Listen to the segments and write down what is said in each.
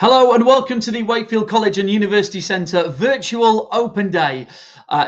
Hello and welcome to the Wakefield College and University Centre Virtual Open Day.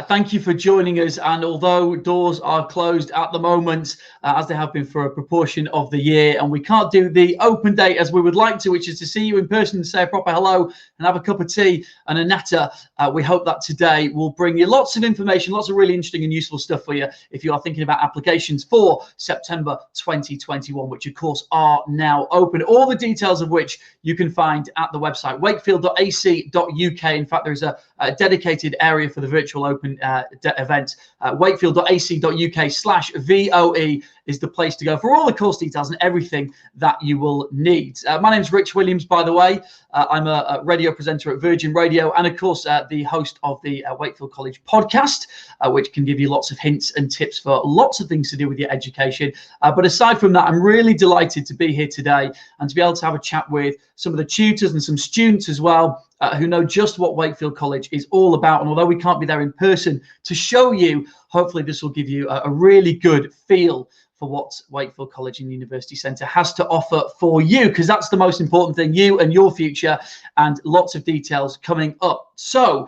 Thank you for joining us, and although doors are closed at the moment, as they have been for a proportion of the year, and we can't do the open day as we would like to, which is to see you in person and say a proper hello and have a cup of tea and a natter, we hope that today will bring you lots of information, lots of really interesting and useful stuff for you if you are thinking about applications for September 2021, which of course are now open, all the details of which you can find at the website wakefield.ac.uk. In fact, there's a dedicated area for the virtual open event. Wakefield.ac.uk/VOE is the place to go for all the course details and everything that you will need. My name's Rich Williams, by the way. I'm a radio presenter at Virgin Radio and, of course, the host of the Wakefield College podcast, which can give you lots of hints and tips for lots of things to do with your education. But aside from that, I'm really delighted to be here today and to be able to have a chat with some of the tutors and some students as well, who know just what Wakefield College is all about. And although we can't be there in person to show you, hopefully this will give you a really good feel for what Wakefield College and University Centre has to offer for you, because that's the most important thing, you and your future, and lots of details coming up. So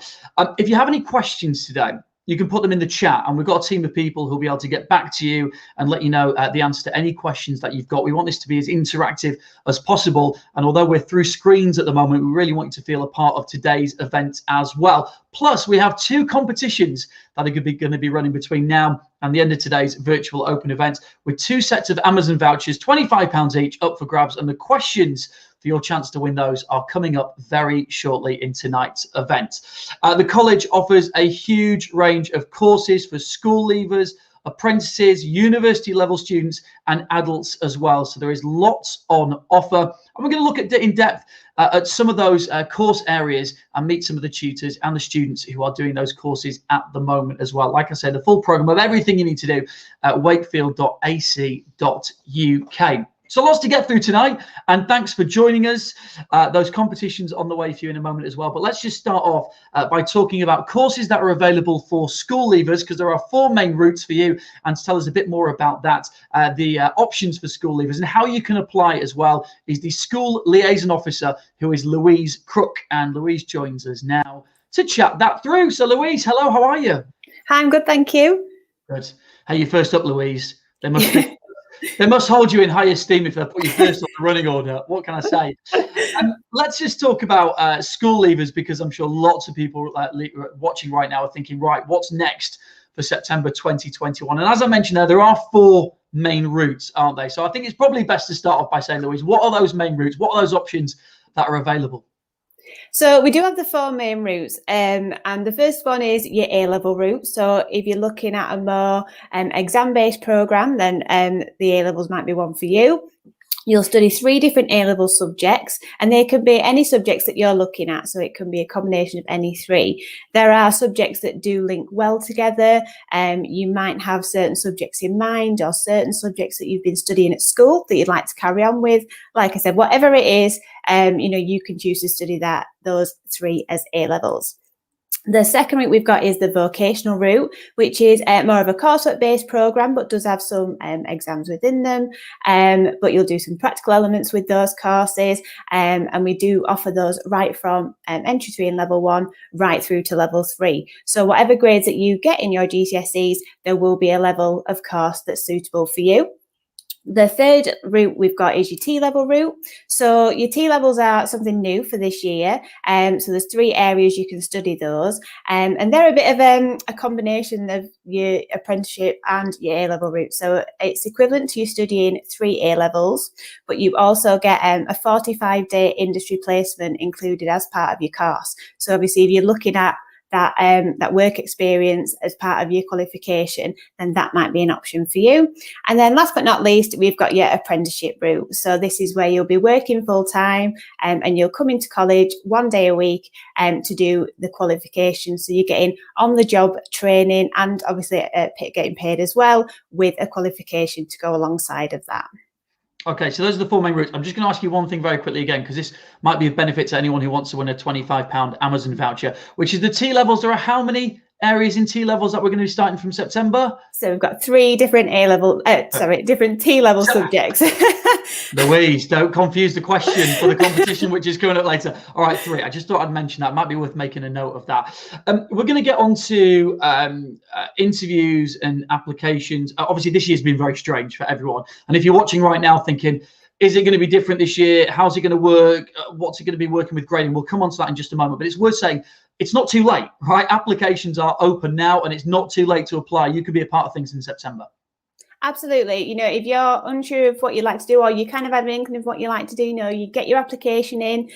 if you have any questions today, you can put them in the chat, and we've got a team of people who'll be able to get back to you and let you know the answer to any questions that you've got. We want this to be as interactive as possible, and although we're through screens at the moment, we really want you to feel a part of today's event as well. Plus, we have two competitions that are going to be running between now and the end of today's virtual open event, with two sets of Amazon vouchers, £25 each, up for grabs, and the questions for your chance to win those are coming up very shortly in tonight's event. The college offers a huge range of courses for school leavers, apprentices, university level students, and adults as well. So there is lots on offer. And we're going to look at in depth at some of those course areas and meet some of the tutors and the students who are doing those courses at the moment as well. Like I said, the full program of everything you need to do at wakefield.ac.uk. So lots to get through tonight, and thanks for joining us. Those competitions on the way for you in a moment as well. But let's just start off by talking about courses that are available for school leavers, because there are four main routes for you, and to tell us a bit more about that, the options for school leavers and how you can apply as well, is the school liaison officer, who is Louise Crook, and Louise joins us now to chat that through. So Louise, hello, how are you? Hi, I'm good, thank you. Good. Hey, you first up, Louise. They must hold you in high esteem if they put you first on the running order. What can I say? Let's just talk about school leavers, because I'm sure lots of people watching right now are thinking, right, what's next for September 2021? And as I mentioned there are four main routes, aren't they? So I think it's probably best to start off by saying, Louise, what are those main routes? What are those options that are available? So we do have the four main routes, and the first one is your A-level route. So if you're looking at a more exam-based programme, then the A-levels might be one for you. You'll study 3 different A-level subjects, and they can be any subjects that you're looking at. So it can be a combination of any 3. There are subjects that do link well together. You might have certain subjects in mind, or certain subjects that you've been studying at school that you'd like to carry on with. Like I said, whatever it is, you can choose to study those 3 as A-levels. The second route we've got is the vocational route, which is more of a coursework-based programme, but does have some exams within them. But you'll do some practical elements with those courses, and we do offer those right from entry 3 and level 1 right through to level 3. So whatever grades that you get in your GCSEs, there will be a level of course that's suitable for you. The third route we've got is your T-level route. So your T-levels are something new for this year. So there's 3 areas you can study those. And they're a bit of a combination of your apprenticeship and your A-level route. So it's equivalent to you studying 3 A-levels, but you also get a 45-day industry placement included as part of your course. So obviously if you're looking at that work experience as part of your qualification, then that might be an option for you. And then last but not least, we've got your apprenticeship route. So this is where you'll be working full time, and you'll come into college 1 day a week to do the qualification. So you're getting on the job training, and obviously getting paid as well, with a qualification to go alongside of that. Okay, so those are the 4 main routes. I'm just going to ask you one thing very quickly again, because this might be of benefit to anyone who wants to win a £25 Amazon voucher, which is the T-levels. There are how many areas in T-levels that we're going to be starting from September? So we've got 3 different different T-level subjects. Louise, don't confuse the question for the competition, which is coming up later. All right, 3. I just thought I'd mention that. Might be worth making a note of that. We're going to get on to interviews and applications. Obviously, this year's been very strange for everyone. And if you're watching right now thinking, is it going to be different this year? How's it going to work? What's it going to be working with grading? We'll come on to that in just a moment. But it's worth saying, it's not too late, right? Applications are open now, and it's not too late to apply. You could be a part of things in September. Absolutely. If you're unsure of what you like to do, or you kind of have an inkling of what you like to do, you get your application in,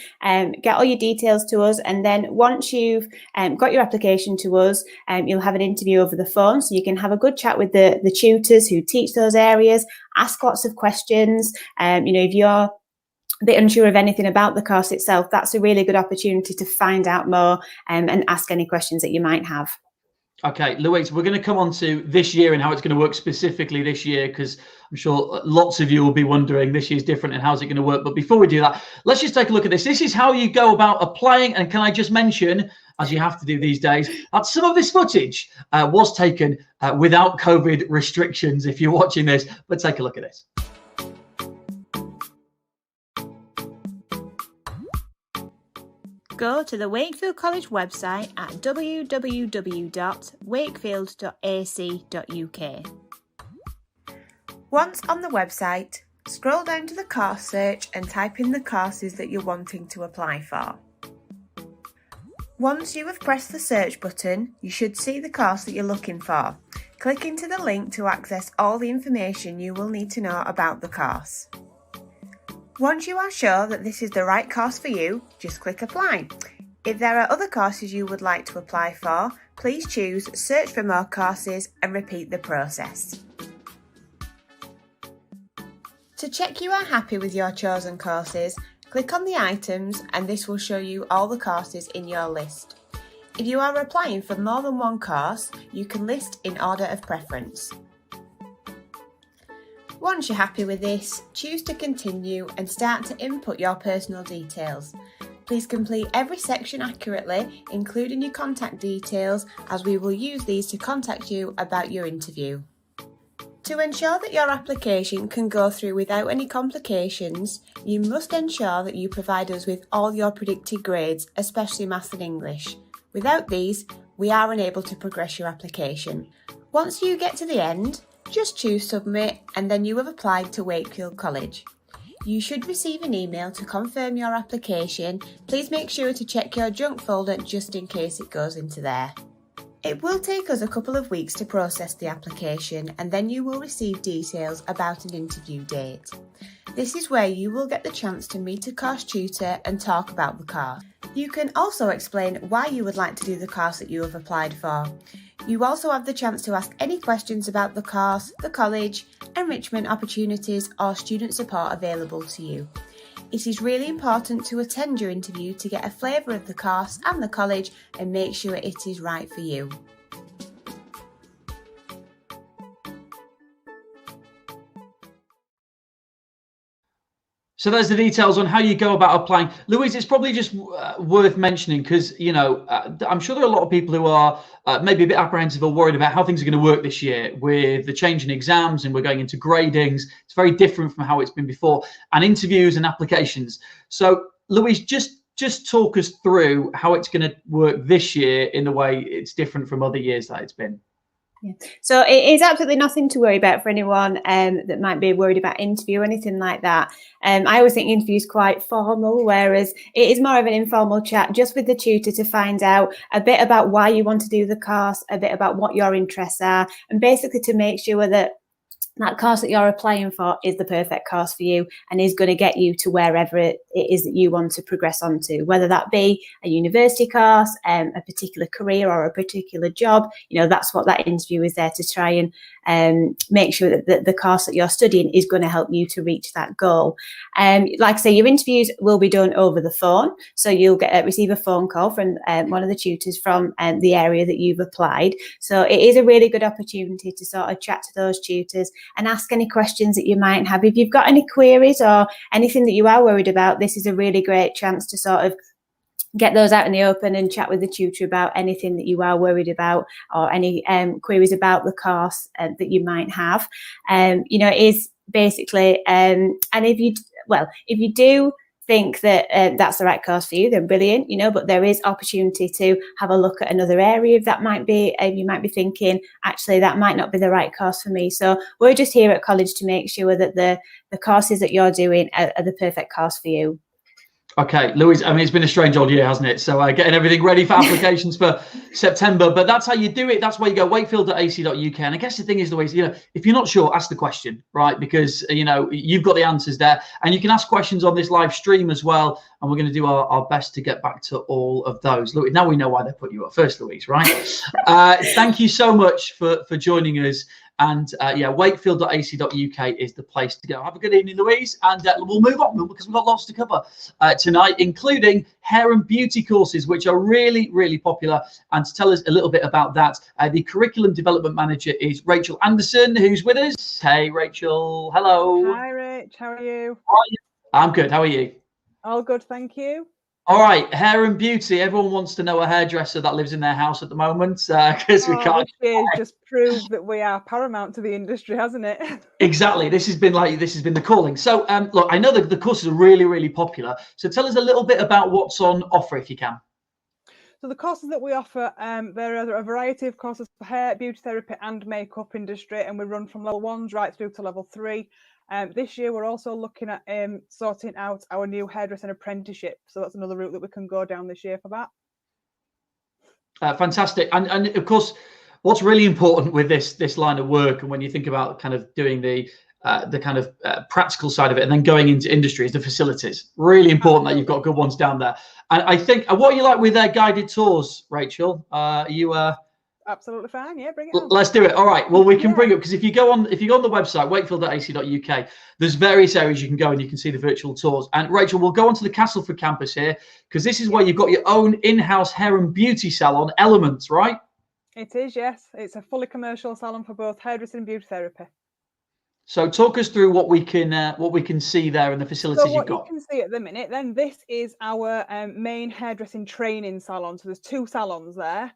get all your details to us. And then once you've got your application to us, you'll have an interview over the phone. So you can have a good chat with the tutors who teach those areas, ask lots of questions. If you're a bit unsure of anything about the course itself, that's a really good opportunity to find out more and ask any questions that you might have. Okay, Louise, we're going to come on to this year and how it's going to work specifically this year, because I'm sure lots of you will be wondering this year's different and how's it going to work. But before we do that, let's just take a look at this. This is how you go about applying. And can I just mention, as you have to do these days, that some of this footage was taken without COVID restrictions if you're watching this. But take a look at this. Go to the Wakefield College website at www.wakefield.ac.uk. Once on the website, scroll down to the course search and type in the courses that you're wanting to apply for. Once you have pressed the search button, you should see the course that you're looking for. Click into the link to access all the information you will need to know about the course. Once you are sure that this is the right course for you, just click apply. If there are other courses you would like to apply for, please choose search for more courses and repeat the process. To check you are happy with your chosen courses, click on the items and this will show you all the courses in your list. If you are applying for more than one course, you can list in order of preference. Once you're happy with this, choose to continue and start to input your personal details. Please complete every section accurately, including your contact details, as we will use these to contact you about your interview. To ensure that your application can go through without any complications, you must ensure that you provide us with all your predicted grades, especially Maths and English. Without these, we are unable to progress your application. Once you get to the end, just choose Submit and then you have applied to Wakefield College. You should receive an email to confirm your application. Please make sure to check your junk folder just in case it goes into there. It will take us a couple of weeks to process the application and then you will receive details about an interview date. This is where you will get the chance to meet a course tutor and talk about the course. You can also explain why you would like to do the course that you have applied for. You also have the chance to ask any questions about the course, the college, enrichment opportunities or student support available to you. It is really important to attend your interview to get a flavour of the course and the college and make sure it is right for you. So there's the details on how you go about applying. Louise, it's probably just worth mentioning because, I'm sure there are a lot of people who are maybe a bit apprehensive or worried about how things are going to work this year with the change in exams and we're going into gradings. It's very different from how it's been before, and interviews and applications. So Louise, just talk us through how it's going to work this year in the way it's different from other years that it's been. Yeah. So it is absolutely nothing to worry about for anyone that might be worried about interview or anything like that. I always think interview is quite formal, whereas it is more of an informal chat just with the tutor to find out a bit about why you want to do the course, a bit about what your interests are, and basically to make sure that that course that you're applying for is the perfect course for you and is going to get you to wherever it is that you want to progress on to, whether that be a university course, a particular career or a particular job. That's what that interview is there to try and make sure that the course that you're studying is going to help you to reach that goal. Like I say, your interviews will be done over the phone. So you'll receive a phone call from one of the tutors from the area that you've applied. So it is a really good opportunity to sort of chat to those tutors and ask any questions that you might have. If you've got any queries or anything that you are worried about, this is a really great chance to sort of get those out in the open and chat with the tutor about anything that you are worried about, or any queries about the course that you might have. You know, it is basically, and if you do think that that's the right course for you, then brilliant, you know, but there is opportunity to have a look at another area that might be, you might be thinking, actually, that might not be the right course for me. So we're just here at college to make sure that the courses that you're doing are the perfect course for you. Okay, Louise, I mean, it's been a strange old year, hasn't it? So getting everything ready for applications for September, but that's how you do it. That's where you go, wakefield.ac.uk. And I guess the thing is, Louise, you know, if you're not sure, ask the question, right? Because, you know, you've got the answers there. And you can ask questions on this live stream as well. And we're going to do our best to get back to all of those. Louise, now we know why they put you up first, Louise, right? Thank you so much for joining us. And yeah, wakefield.ac.uk is the place to go. Have a good evening, Louise, and we'll move on because we've got lots to cover tonight, including hair and beauty courses, which are really, really popular. And to tell us a little bit about that, the curriculum development manager is Rachel Anderson, who's with us. Hey, Rachel. Hello. Hi, Rich. How are you? I'm good. How are you? All good, thank you. All right, hair and beauty. Everyone wants to know a hairdresser that lives in their house at the moment because we can't. This year just proved that we are paramount to the industry, hasn't it? Exactly. This has been the calling. So, look, I know that the courses are really, really popular. So, tell us a little bit about what's on offer, if you can. So, the courses that we offer, there are a variety of courses for hair, beauty therapy, and makeup industry, and we run from level 1 right through to level 3. This year, we're also looking at sorting out our new hairdressing apprenticeship. So that's another route that we can go down this year for that. Fantastic. And of course, what's really important with this line of work, and when you think about kind of doing the kind of practical side of it and then going into industry, is the facilities. Really important that you've got good ones down there. And I think, what are you like with their guided tours, Rachel? Are you... Absolutely fine. Yeah, bring it on. Let's do it. All right. Well, we can bring it, because if you go on the website, wakefield.ac.uk, there's various areas you can go and you can see the virtual tours. And Rachel, we'll go onto the Castleford campus here, because this is where you've got your own in-house hair and beauty salon, Elements, right? It is, yes. It's a fully commercial salon for both hairdressing and beauty therapy. So talk us through what we can see there in the facilities you've got. What you can see at the minute, then, this is our main hairdressing training salon. So there's 2 salons there.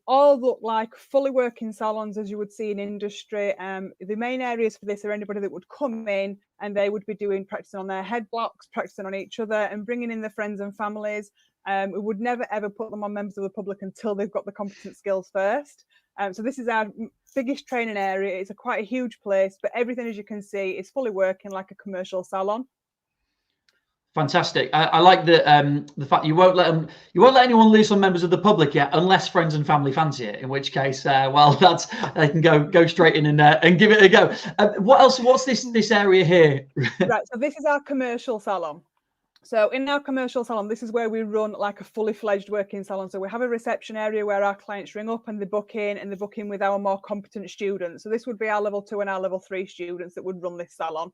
All look like fully working salons, as you would see in industry. The main areas for this are anybody that would come in and they would be doing practicing on their head blocks, practicing on each other, and bringing in their friends and families. We would never ever put them on members of the public until they've got the competent skills first. So this is our biggest training area. It's quite a huge place, but everything, as you can see, is fully working like a commercial salon. Fantastic. I like the fact you won't let anyone loose on members of the public yet, unless friends and family fancy it. In which case, well, they can go straight in and give it a go. What else? What's this area here? Right. So this is our commercial salon. So in our commercial salon, this is where we run like a fully fledged working salon. So we have a reception area where our clients ring up and they book in with our more competent students. So this would be our level 2 and our level 3 students that would run this salon.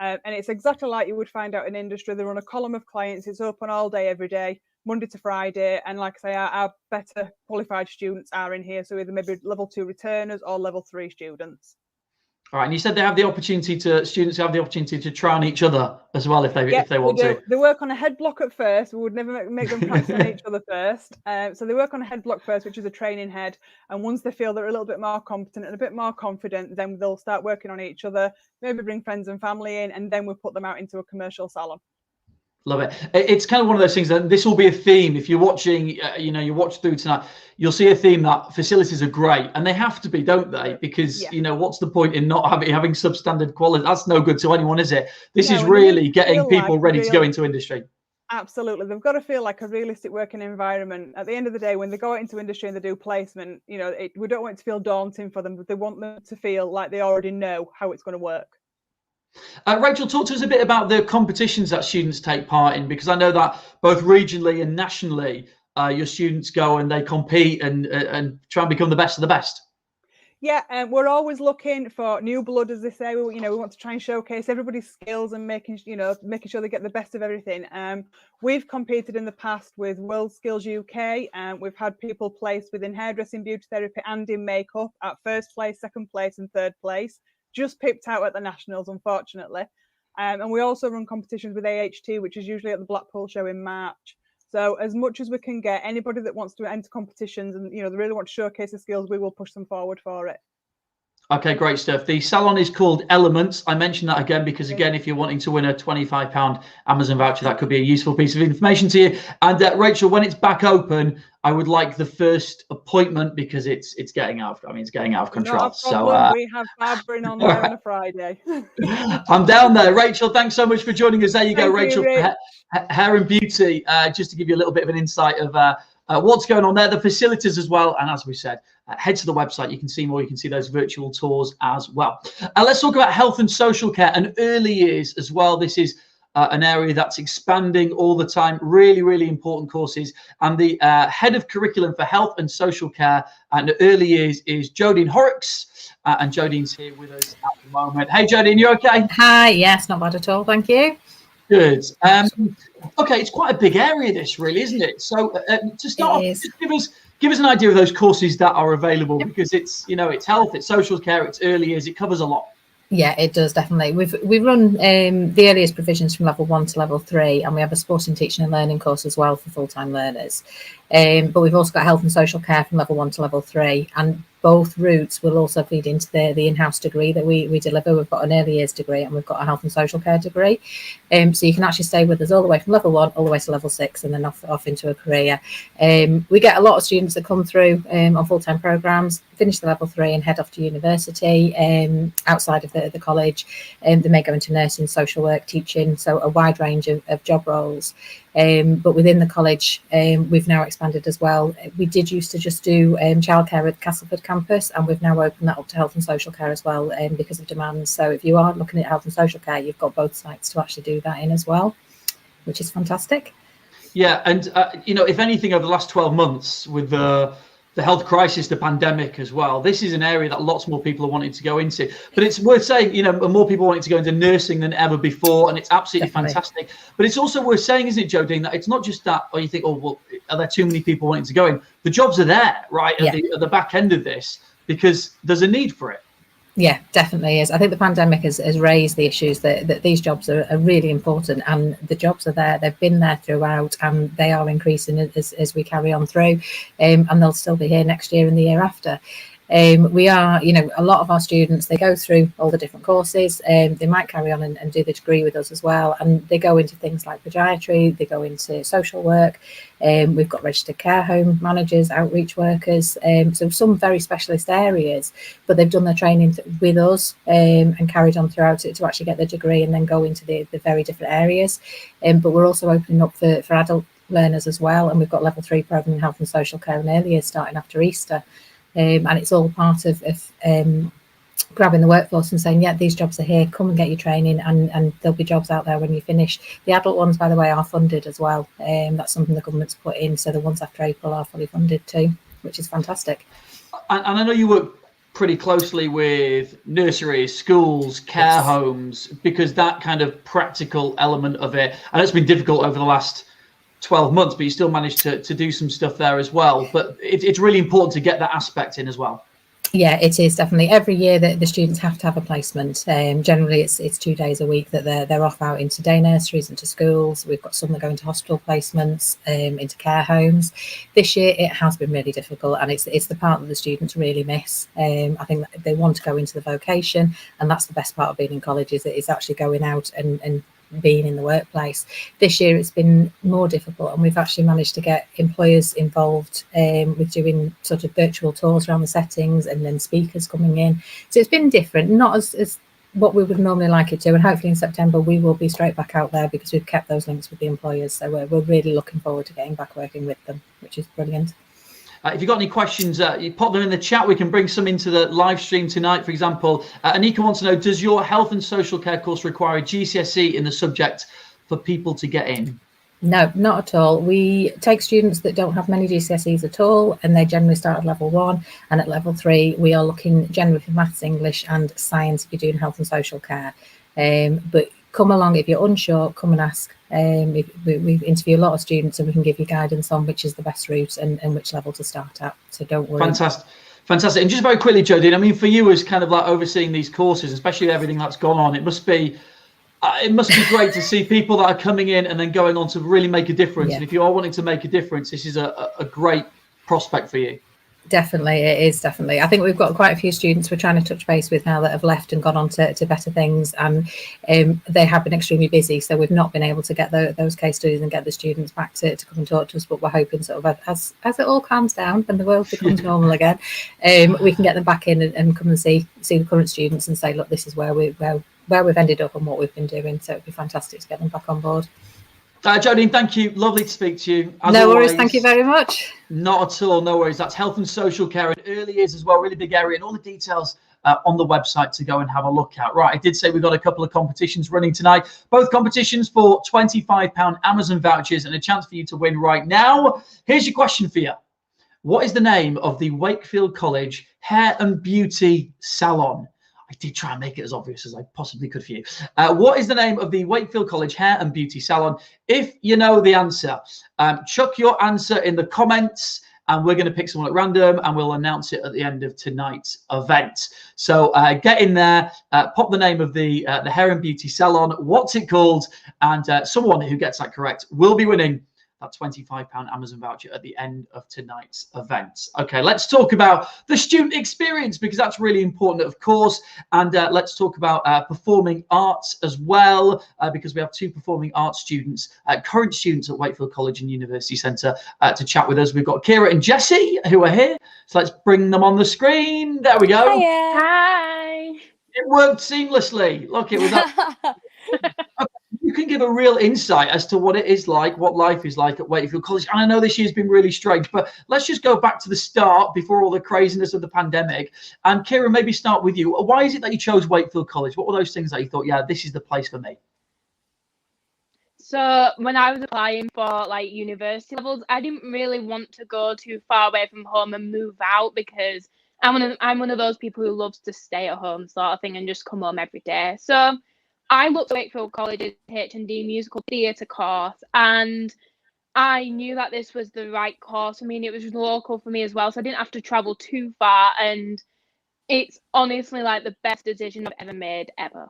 And it's exactly like you would find out in industry. They run a column of clients. It's open all day, every day, Monday to Friday. And like I say, our better qualified students are in here. So either maybe level 2 returners or level 3 students. All right, and you said students have the opportunity to try on each other as well if they want to. They work on a head block at first. We would never make them practice on each other first. So they work on a head block first, which is a training head. And once they feel they're a little bit more competent and a bit more confident, then they'll start working on each other, maybe bring friends and family in, and then we'll put them out into a commercial salon. Love it. It's kind of one of those things that this will be a theme. If you're watching, you watch through tonight, you'll see a theme that facilities are great, and they have to be, don't they? Because what's the point in not having substandard quality? That's no good to anyone, is it? This is really getting people ready to go into industry. Absolutely. They've got to feel like a realistic working environment. At the end of the day, when they go out into industry and they do placement, we don't want it to feel daunting for them, but they want them to feel like they already know how it's going to work. Rachel, talk to us a bit about the competitions that students take part in, because I know that both regionally and nationally, your students go and they compete and try and become the best of the best. Yeah, and we're always looking for new blood, as they say. We want to try and showcase everybody's skills and making sure they get the best of everything. We've competed in the past with World Skills UK, and we've had people placed within hairdressing, beauty therapy, and in makeup at 1st place, 2nd place, and 3rd place. Just pipped out at the nationals, unfortunately. And we also run competitions with AHT, which is usually at the Blackpool show in March. So as much as we can get, anybody that wants to enter competitions and, you know, they really want to showcase the skills, we will push them forward for it. Okay, great stuff. The salon is called Elements. I mentioned that again because, again, if you're wanting to win a £25 Amazon voucher, that could be a useful piece of information to you. And Rachel, when it's back open, I would like the first appointment because it's getting out. It's getting out of control. Not a problem. We have Barbara on there on a Friday. I'm down there. Rachel, thanks so much for joining us. There you go, Rachel. You, Hair and Beauty, just to give you a little bit of an insight of what's going on there, the facilities as well. And as we said, head to the website. You can see more. You can see those virtual tours as well. Let's talk about health and social care and early years as well. This is an area that's expanding all the time. Really, really important courses. And the head of curriculum for health and social care and early years is Jodine Horrocks. And Jodine's here with us at the moment. Hey, Jodine, you okay? Hi. Yes, not bad at all. Thank you. Good. Okay, it's quite a big area, this really, isn't it? So to start off, just give us an idea of those courses that are available, because it's, you know, it's health, it's social care, it's early years, it covers a lot. Yeah, it does, definitely. We run the earliest provisions from level 1 to level 3, and we have a sporting teaching and learning course as well for full-time learners. But we've also got health and social care from level 1 to level 3, and both routes will also feed into the in-house degree that we deliver. We've got an early years degree and we've got a health and social care degree. So you can actually stay with us all the way from level 1 all the way to level 6 and then off into a career. We get a lot of students that come through on full-time programmes, finish the level 3 and head off to university outside of the college. They may go into nursing, social work, teaching, so a wide range of job roles. But within the college, we've now expanded as well. We did used to just do childcare at Castleford campus, and we've now opened that up to health and social care as well because of demand. So if you are looking at health and social care, you've got both sites to actually do that in as well, which is fantastic. Yeah, and you know, if anything, over the last 12 months with the health crisis, the pandemic as well, this is an area that lots more people are wanting to go into. But it's worth saying, you know, more people wanting to go into nursing than ever before, and it's absolutely fantastic. But it's also worth saying, isn't it, Jodine, that it's not just that, or you think, oh, well, are there too many people wanting to go in? The jobs are there, right, at the back end of this, because there's a need for it. Yeah, definitely is. I think the pandemic has raised the issues that these jobs are really important, and the jobs are there. They've been there throughout, and they are increasing as we carry on through, and they'll still be here next year and the year after. We are, you know, a lot of our students, they go through all the different courses, they might carry on and do the degree with us as well, and they go into things like podiatry, they go into social work, we've got registered care home managers, outreach workers, so some very specialist areas, but they've done their training with us and carried on throughout it to actually get their degree and then go into the very different areas. But we're also opening up for adult learners as well, and we've got level 3 programme in health and social care and early years starting after Easter. And it's all part of grabbing the workforce and saying, yeah, these jobs are here, come and get your training, and there'll be jobs out there when you finish. The adult ones, by the way, are funded as well. That's something the government's put in, so the ones after April are fully funded too, which is fantastic. And I know you work pretty closely with nurseries, schools, care homes, because that kind of practical element of it, and it's been difficult over the last 12 months, but you still managed to do some stuff there as well. But it's really important to get that aspect in as well. Yeah, it is definitely. Every year that the students have to have a placement. Generally, it's 2 days a week that they're off out into day nurseries, into schools. We've got some that go into hospital placements, into care homes. This year, it has been really difficult, and it's the part that the students really miss. I think that they want to go into the vocation, and that's the best part of being in college, is it's actually going out and being in the workplace. This year it's been more difficult, and we've actually managed to get employers involved with doing sort of virtual tours around the settings and then speakers coming in. So it's been different, not as what we would normally like it to, and hopefully in September we will be straight back out there because we've kept those links with the employers. So we're really looking forward to getting back working with them, which is brilliant. If you've got any questions, you pop them in the chat. We can bring some into the live stream tonight, for example. Anika wants to know, does your health and social care course require a GCSE in the subject for people to get in? No, not at all. We take students that don't have many GCSEs at all, and they generally start at level 1. And at level 3, we are looking generally for maths, English and science if you're doing health and social care. But come along if you're unsure, come and ask. We interview a lot of students, and we can give you guidance on which is the best route and which level to start at. So don't worry. Fantastic. And just very quickly, Jodine, I mean, for you as kind of like overseeing these courses, especially everything that's gone on, it must be It must be great to see people that are coming in and then going on to really make a difference. Yeah. And if you are wanting to make a difference, this is a great prospect for you. Definitely, it is definitely. I think we've got quite a few students we're trying to touch base with now that have left and gone on to better things, and they have been extremely busy, so we've not been able to get those case studies and get the students back to come and talk to us, but we're hoping sort of as it all calms down and the world becomes normal again, we can get them back in and come and see the current students and say, look, this is where we've ended up and what we've been doing. So it'd be fantastic to get them back on board. Jodine, thank you. Lovely to speak to you. As no worries. Thank you very much. Not at all. No worries. That's health and social care and early years as well. Really big area, and all the details on the website to go and have a look at. Right. I did say we've got a couple of competitions running tonight. Both competitions for £25 Amazon vouchers and a chance for you to win right now. Here's your question for you. What is the name of the Wakefield College Hair and Beauty Salon? I did try and make it as obvious as I possibly could for you. What is the name of the Wakefield College Hair and Beauty Salon? If you know the answer, chuck your answer in the comments, and we're going to pick someone at random and we'll announce it at the end of tonight's event. So get in there, pop the name of the Hair and Beauty Salon, what's it called, and someone who gets that correct will be winning that £25 Amazon voucher at the end of tonight's event. Okay, let's talk about the student experience, because that's really important, of course. And let's talk about performing arts as well, because we have two performing arts students, current students at Wakefield College and University Centre to chat with us. We've got Kira and Jessie who are here. So let's bring them on the screen. There we go. Hiya. Hi. It worked seamlessly. Look, it was that. You can give a real insight as to what it is like, what life is like at Wakefield College. And I know this year's been really strange, but let's just go back to the start before all the craziness of the pandemic. And Kira, maybe start with you. Why is it that you chose Wakefield College? What were those things that you thought, yeah, this is the place for me? So when I was applying for like university levels, I didn't really want to go too far away from home and move out, because I'm one of those people who loves to stay at home sort of thing and just come home every day. So I looked at Wakefield College's H&D musical theatre course, and I knew that this was the right course. I mean, it was local for me as well, so I didn't have to travel too far, and it's honestly like the best decision I've ever made, ever.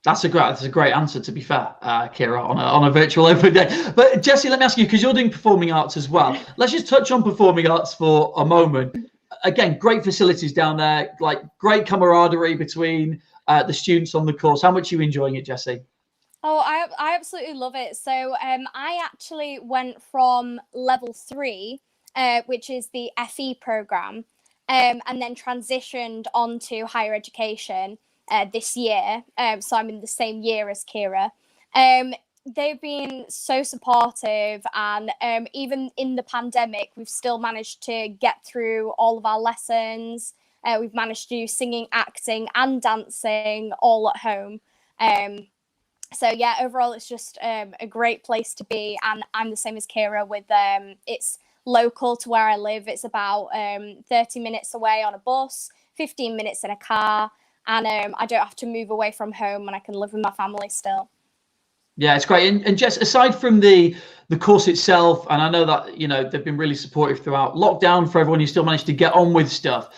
That's a great answer, to be fair, Kira, on a virtual open day. But Jessie, let me ask you, because you're doing performing arts as well. Let's just touch on performing arts for a moment. Again, great facilities down there, like great camaraderie between the students on the course. How much are you enjoying it, Jessie? Oh, I absolutely love it. So I actually went from level 3, which is the FE program, and then transitioned onto higher education this year. So I'm in the same year as Kira. They've been so supportive, and even in the pandemic, we've still managed to get through all of our lessons. We've managed to do singing, acting and dancing all at home. So yeah, overall, it's just a great place to be. And I'm the same as Kira with it's local to where I live. It's about 30 minutes away on a bus, 15 minutes in a car. And I don't have to move away from home, and I can live with my family still. Yeah, it's great. And Jess, aside from the course itself, and I know that, you know, they've been really supportive throughout lockdown for everyone, you still managed to get on with stuff.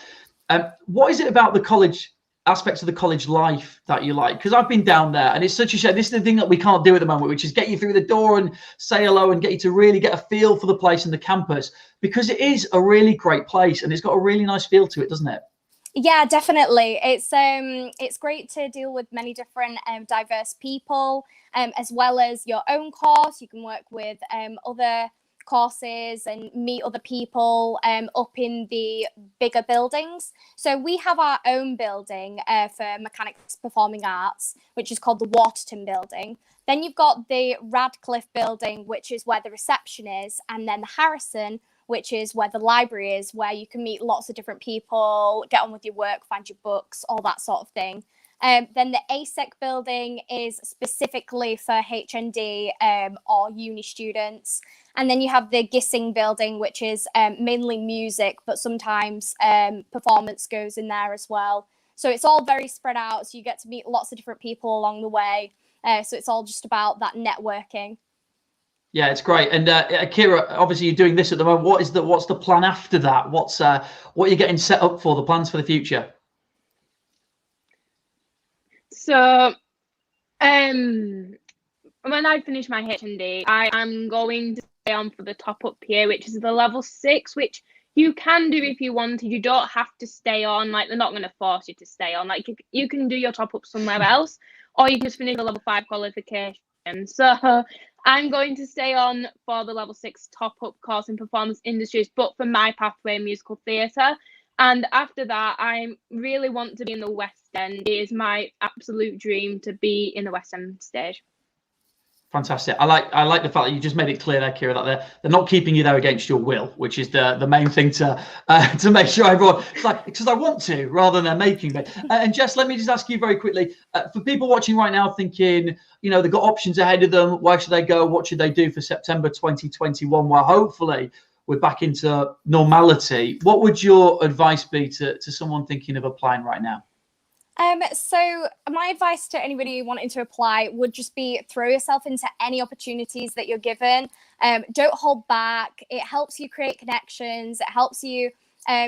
What is it about the college, aspects of the college life that you like? Because I've been down there, and it's such a shame. This is the thing that we can't do at the moment, which is get you through the door and say hello and get you to really get a feel for the place and the campus, because it is a really great place and it's got a really nice feel to it, doesn't it? Yeah, definitely. It's great to deal with many different diverse people, as well as your own course. You can work with other courses and meet other people up in the bigger buildings. So we have our own building for mechanics performing arts, which is called the Waterton building. Then you've got the Radcliffe building, which is where the reception is, and then the Harrison, which is where the library is, where you can meet lots of different people, get on with your work, find your books, all that sort of thing. Then the ASEC building is specifically for HND or uni students. And then you have the Gissing building, which is mainly music, but sometimes performance goes in there as well. So it's all very spread out. So you get to meet lots of different people along the way. So it's all just about that networking. Yeah, it's great. And Kira, obviously you're doing this at the moment. What's the plan after that? What are you getting set up for, the plans for the future? So When I finish my HND, I am going to stay on for the top up year, which is the level 6, which you can do if you wanted. You don't have to stay on. Like, they're not going to force you to stay on. Like, you can do your top up somewhere else, or you can just finish the level 5 qualification. So I'm going to stay on for the level 6 top up course in performance industries, but for my pathway, musical theatre. And after that, I really want to be in the West End. It is my absolute dream to be in the West End stage. Fantastic. I like the fact that you just made it clear there, Kira, that they're not keeping you there against your will, which is the main thing to make sure everyone, it's like, because I want to, rather than making me. And Jess, let me just ask you very quickly, for people watching right now thinking, you know, they've got options ahead of them, where should they go, what should they do for September 2021? Well, hopefully we're back into normality. What would your advice be to someone thinking of applying right now? So my advice to anybody wanting to apply would just be throw yourself into any opportunities that you're given. Don't hold back. It helps you create connections. It helps you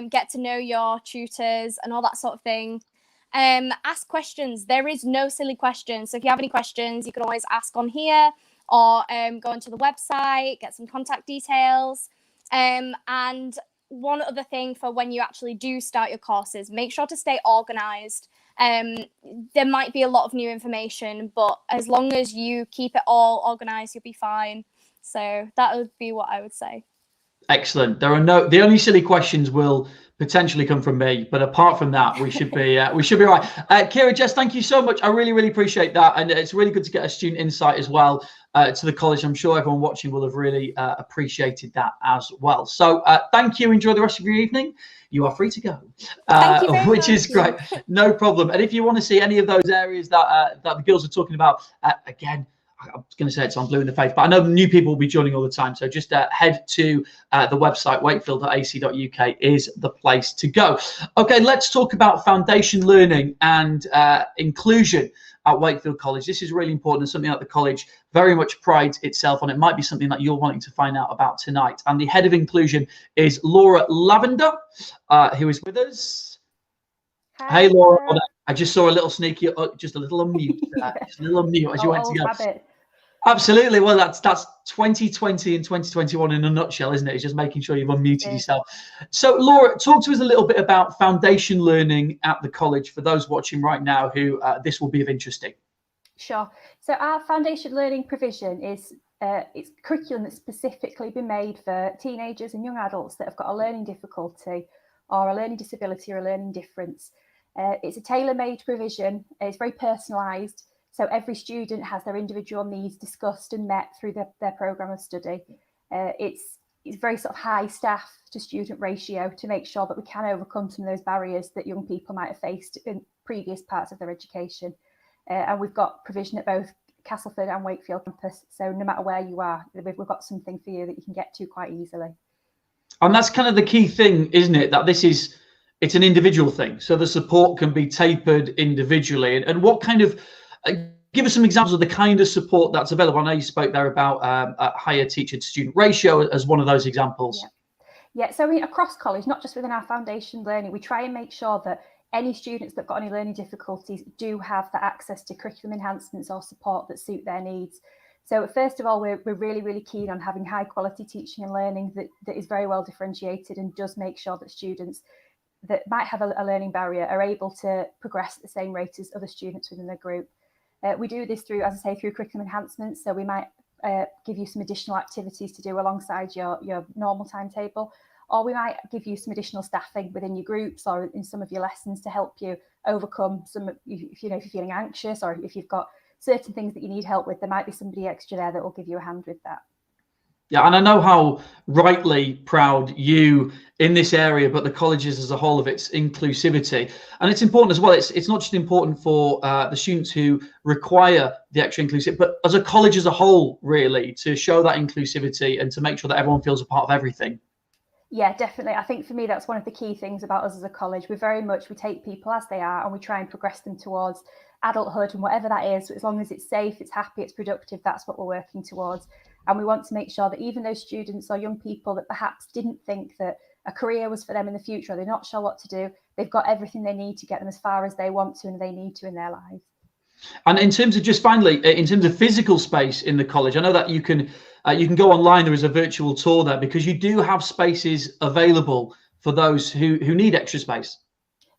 get to know your tutors and all that sort of thing. Ask questions. There is no silly questions. So if you have any questions, you can always ask on here, or go onto the website, get some contact details. And one other thing for when you actually do start your courses, make sure to stay organised. There might be a lot of new information, but as long as you keep it all organised, you'll be fine. So that would be what I would say. Excellent. The only silly questions will potentially come from me, but apart from that, we should be right. Kira, Jess, thank you so much. I really appreciate that, and it's really good to get a student insight as well to the college. I'm sure everyone watching will have really appreciated that as well. So thank you. Enjoy the rest of your evening. You are free to go, which is great. No problem. And if you want to see any of those areas that the girls are talking about, again, I was going to say it's on blue in the face, but I know new people will be joining all the time. So just head to the website, wakefield.ac.uk is the place to go. Okay, let's talk about foundation learning and inclusion at Wakefield College. This is really important and something that the college very much prides itself on. It might be something that you're wanting to find out about tonight. And the head of inclusion is Laura Lavender, who is with us. Hi, hey, Laura. I just saw a little sneaky, just a little unmute, just a little unmute as you went to go. Habit. Absolutely. Well, that's 2020 and 2021 in a nutshell, isn't it? It's just making sure you've unmuted yourself. So, Laura, talk to us a little bit about foundation learning at the college for those watching right now who this will be of interest in. Sure. So our foundation learning provision is it's curriculum that's specifically been made for teenagers and young adults that have got a learning difficulty or a learning disability or a learning difference. It's a tailor-made provision. It's very personalised. So every student has their individual needs discussed and met through their programme of study. It's very sort of high staff to student ratio to make sure that we can overcome some of those barriers that young people might have faced in previous parts of their education. And we've got provision at both Castleford and Wakefield campus. So no matter where you are, we've got something for you that you can get to quite easily. And that's kind of the key thing, isn't it? That it's an individual thing. So the support can be tapered individually. And what kind of, give us some examples of the kind of support that's available. I know you spoke there about a higher teacher to student ratio as one of those examples. Yeah, so I mean, across college, not just within our foundation learning, we try and make sure that any students that have got any learning difficulties do have the access to curriculum enhancements or support that suit their needs. So first of all, we're really keen on having high quality teaching and learning that is very well differentiated and does make sure that students that might have a learning barrier are able to progress at the same rate as other students within their group. We do this through, as I say, through curriculum enhancements. So we might give you some additional activities to do alongside your normal timetable, or we might give you some additional staffing within your groups or in some of your lessons to help you overcome some, if you're feeling anxious or if you've got certain things that you need help with, there might be somebody extra there that will give you a hand with that. Yeah, and I know how rightly proud you in this area, but the colleges as a whole of its inclusivity. And it's important as well. It's not just important for the students who require the extra inclusivity, but as a college as a whole, really, to show that inclusivity and to make sure that everyone feels a part of everything. Yeah, definitely. I think for me, that's one of the key things about us as a college. We take people as they are and we try and progress them towards adulthood and whatever that is. As long as it's safe, it's happy, it's productive, that's what we're working towards. And we want to make sure that even those students or young people that perhaps didn't think that a career was for them in the future, or they're not sure what to do, they've got everything they need to get them as far as they want to and they need to in their lives. And in terms of just finally, in terms of physical space in the college, I know that you can go online. There is a virtual tour there because you do have spaces available for those who need extra space.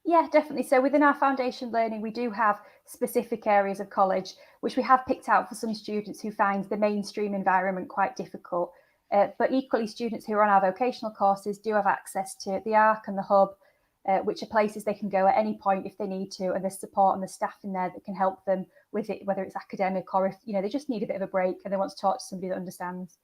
Yeah, definitely. So within our foundation learning, we do have specific areas of college, which we have picked out for some students who find the mainstream environment quite difficult. But equally, students who are on our vocational courses do have access to the ARC and the Hub, which are places they can go at any point if they need to, and there's support and the staff in there that can help them with it, whether it's academic or if they just need a bit of a break and they want to talk to somebody that understands.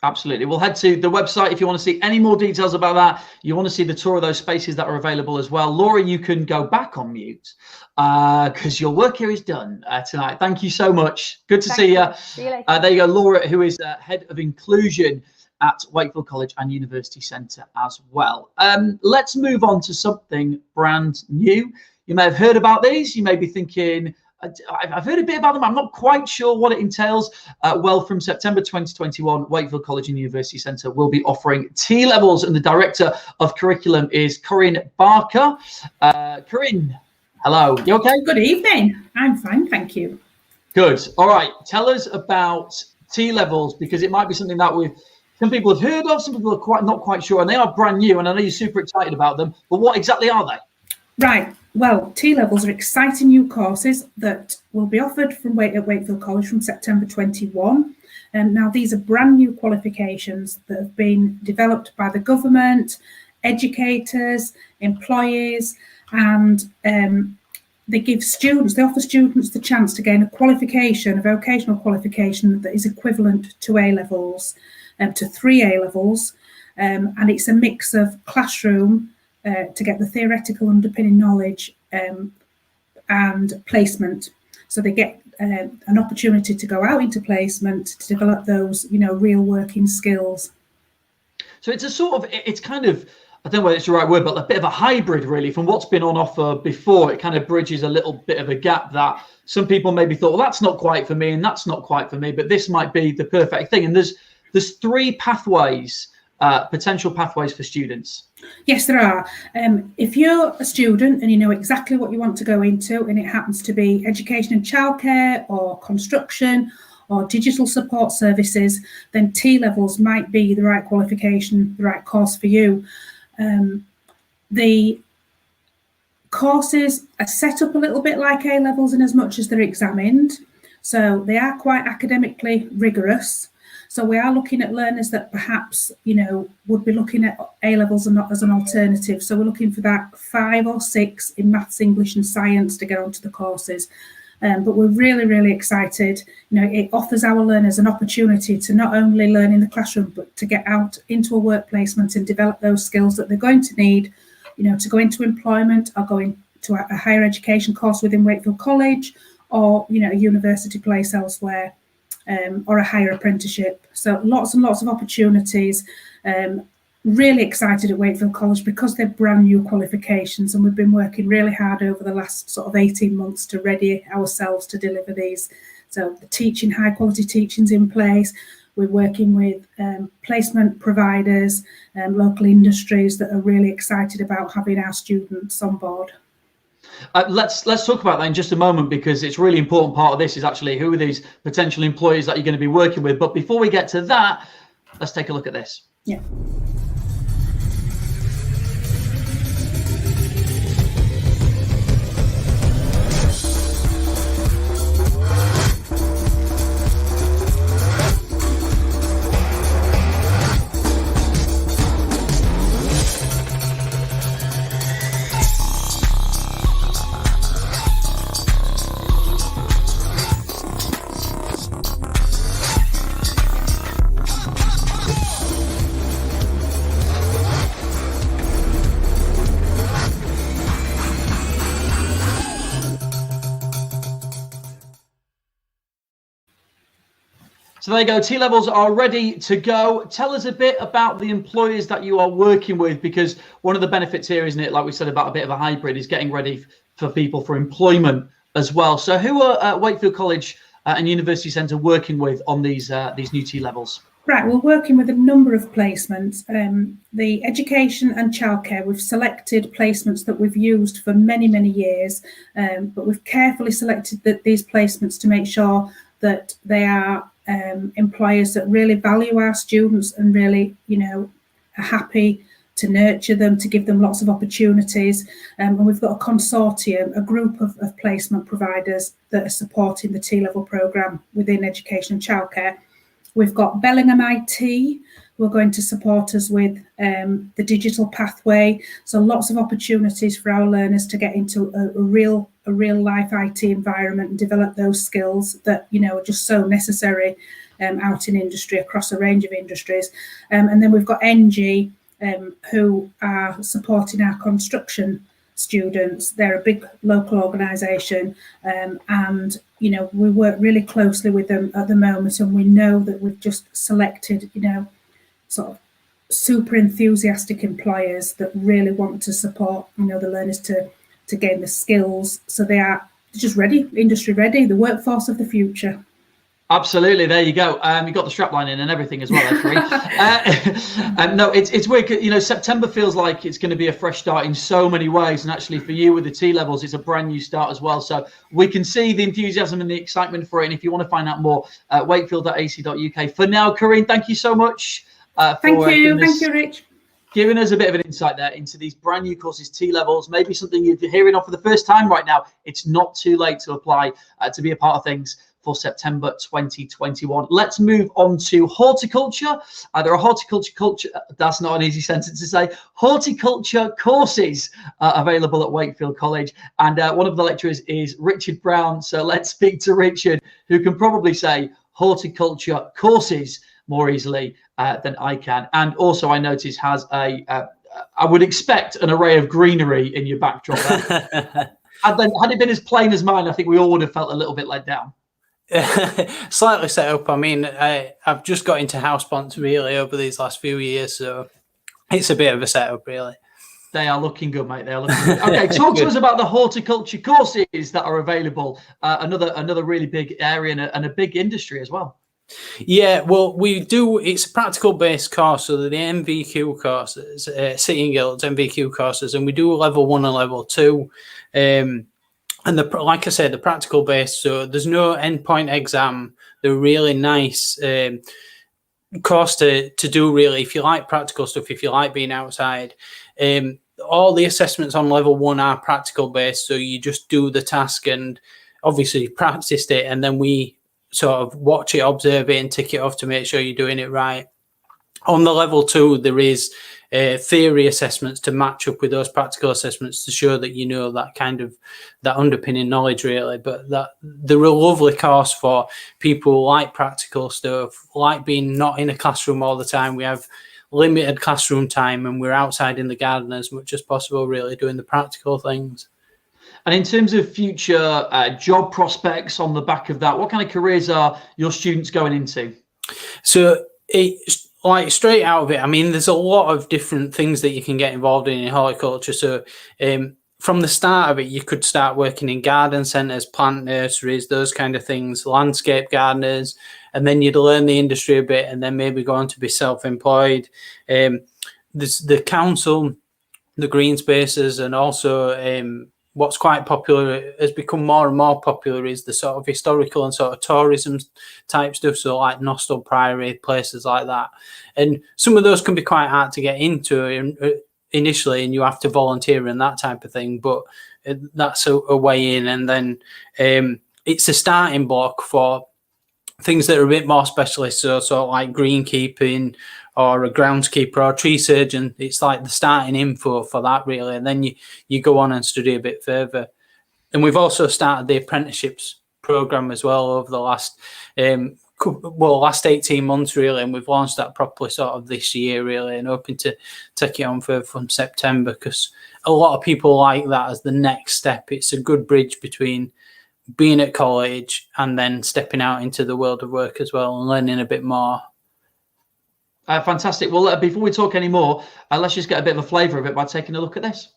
Absolutely. We'll head to the website if you want to see any more details about that. You want to see the tour of those spaces that are available as well. Laura, you can go back on mute because your work here is done tonight. Thank you so much. Good to see you. See you later. There you go, Laura, who is Head of Inclusion at Wakefield College and University Centre as well. Let's move on to something brand new. You may have heard about these. You may be thinking, I've heard a bit about them. I'm not quite sure what it entails. Well, from September 2021, Wakefield College and University Centre will be offering T-levels, and the Director of Curriculum is Corinne Barker. Corinne, hello. You okay? Good evening. I'm fine, thank you. Good. All right. Tell us about T-levels, because it might be something that some people have heard of, some people are not quite sure, and they are brand new, and I know you're super excited about them, but what exactly are they? Right. Well, T-levels are exciting new courses that will be offered at Wakefield College from September 21. Now, these are brand new qualifications that have been developed by the government, educators, employees, and they offer students the chance to gain a vocational qualification that is equivalent to A-levels, to 3 A-levels, and it's a mix of classroom to get the theoretical underpinning knowledge and placement. So they get an opportunity to go out into placement to develop those, real working skills. So it's it's kind of, I don't know whether it's the right word, but a bit of a hybrid really from what's been on offer before. It kind of bridges a little bit of a gap that some people maybe thought, well, that's not quite for me and that's not quite for me, but this might be the perfect thing. And there's 3 pathways, potential pathways for students. Yes, there are. If you're a student and you know exactly what you want to go into, and it happens to be education and childcare or construction or digital support services, then T-levels might be the right qualification, the right course for you. The courses are set up a little bit like A-levels in as much as they're examined. So they are quite academically rigorous. So we are looking at learners that perhaps, would be looking at A-levels and not as an alternative. So we're looking for that 5 or 6 in maths, English and science to get onto the courses. But we're really, really excited. It offers our learners an opportunity to not only learn in the classroom, but to get out into a work placement and develop those skills that they're going to need, to go into employment or go into a higher education course within Wakefield College or, a university place elsewhere. Or a higher apprenticeship. So lots and lots of opportunities. Really excited at Wakefield College because they're brand new qualifications, and we've been working really hard over the last sort of 18 months to ready ourselves to deliver these. So the high quality teaching's in place. We're working with placement providers, local industries that are really excited about having our students on board. Let's talk about that in just a moment, because it's a really important part of this is actually who are these potential employees that you're going to be working with. But before we get to that, let's take a look at this. Yeah. So there you go, T-levels are ready to go. Tell us a bit about the employers that you are working with, because one of the benefits here, isn't it, like we said about a bit of a hybrid, is getting ready for people for employment as well. So who are Wakefield College and University Centre working with on these new T-levels? Right, we're working with a number of placements. The education and childcare, we've selected placements that we've used for many, many years, but we've carefully selected these placements to make sure that they are employers that really value our students and really, are happy to nurture them, to give them lots of opportunities. And we've got a consortium, a group of placement providers that are supporting the T-level programme within education and childcare. We've got Bellingham IT, who are going to support us with the digital pathway. So lots of opportunities for our learners to get into a real life IT environment and develop those skills that, are just so necessary out in industry, across a range of industries. And then we've got NG, who are supporting our construction students. They're a big local organisation, and we work really closely with them at the moment, and we know that we've just selected sort of super enthusiastic employers that really want to support the learners to gain the skills, so they are just ready, industry ready, the workforce of the future. Absolutely, there you go. You got the strapline in and everything as well, no, it's weird. September feels like it's going to be a fresh start in so many ways, and actually for you with the T-levels, it's a brand new start as well. So we can see the enthusiasm and the excitement for it. And if you want to find out more, wakefield.ac.uk. For now, Corinne, thank you so much. Thank you, Rich. Giving us a bit of an insight there into these brand new courses, T-levels, maybe something you're hearing of for the first time right now. It's not too late to apply to be a part of things for September 2021. Let's move on to horticulture. There are horticulture, that's not an easy sentence to say, horticulture courses available at Wakefield College. And one of the lecturers is Richard Brown. So let's speak to Richard, who can probably say horticulture courses more easily than I can. And also I notice has I would expect an array of greenery in your backdrop. Had it been as plain as mine, I think we all would have felt a little bit let down. Slightly set up. I mean, I've just got into houseplants really over these last few years, so it's a bit of a setup really. They are looking good, mate. They are looking good. Okay, talk to us about the horticulture courses that are available. Another really big area and a big industry as well. Yeah, well, we do. It's a practical based course, so the MVQ courses, City and Guilds MVQ courses, and we do level 1 and level 2. And like I said, the practical based, so there's no endpoint exam. They're really nice course to do, really, if you like practical stuff, if you like being outside. All the assessments on level 1 are practical based, so you just do the task and obviously practiced it, and then we sort of watch it, observe it, and tick it off to make sure you're doing it right. On the level 2, there is theory assessments to match up with those practical assessments to show that that underpinning knowledge really. But they're a lovely course for people who like practical stuff, like being not in a classroom all the time. We have limited classroom time and we're outside in the garden as much as possible, really doing the practical things. And in terms of future job prospects on the back of that, what kind of careers are your students going into? So it's like straight out of it, I mean, there's a lot of different things that you can get involved in horticulture. So from the start of it, you could start working in garden centres, plant nurseries, those kind of things, landscape gardeners, and then you'd learn the industry a bit and then maybe go on to be self-employed. There's the council, the green spaces, and also what's quite popular, has become more and more popular, is the sort of historical and sort of tourism type stuff. So like Nostell Priory, places like that. And some of those can be quite hard to get into initially, and you have to volunteer and that type of thing. But that's a way in. And then it's a starting block for things that are a bit more specialist. So sort of like greenkeeping, or a groundskeeper or a tree surgeon. It's like the starting info for that really, and then you go on and study a bit further. And we've also started the apprenticeships program as well over the last 18 months really, and we've launched that properly sort of this year really, and hoping to take it on from September, because a lot of people like that as the next step. It's a good bridge between being at college and then stepping out into the world of work as well and learning a bit more. Fantastic. Well, before we talk any more, let's just get a bit of a flavour of it by taking a look at this.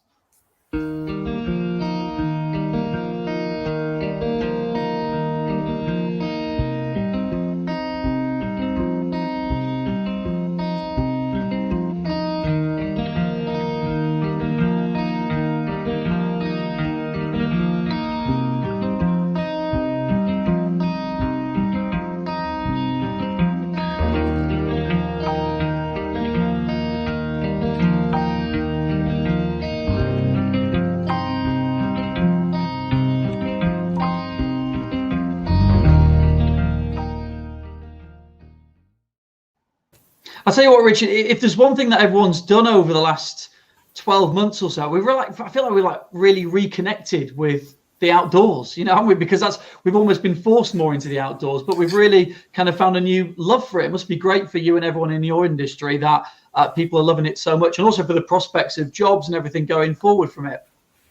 I'll tell you what, Richard, if there's one thing that everyone's done over the last 12 months or so, I feel like we're really reconnected with the outdoors, haven't we? Because we've almost been forced more into the outdoors, but we've really kind of found a new love for it. It must be great for you and everyone in your industry that people are loving it so much, and also for the prospects of jobs and everything going forward from it.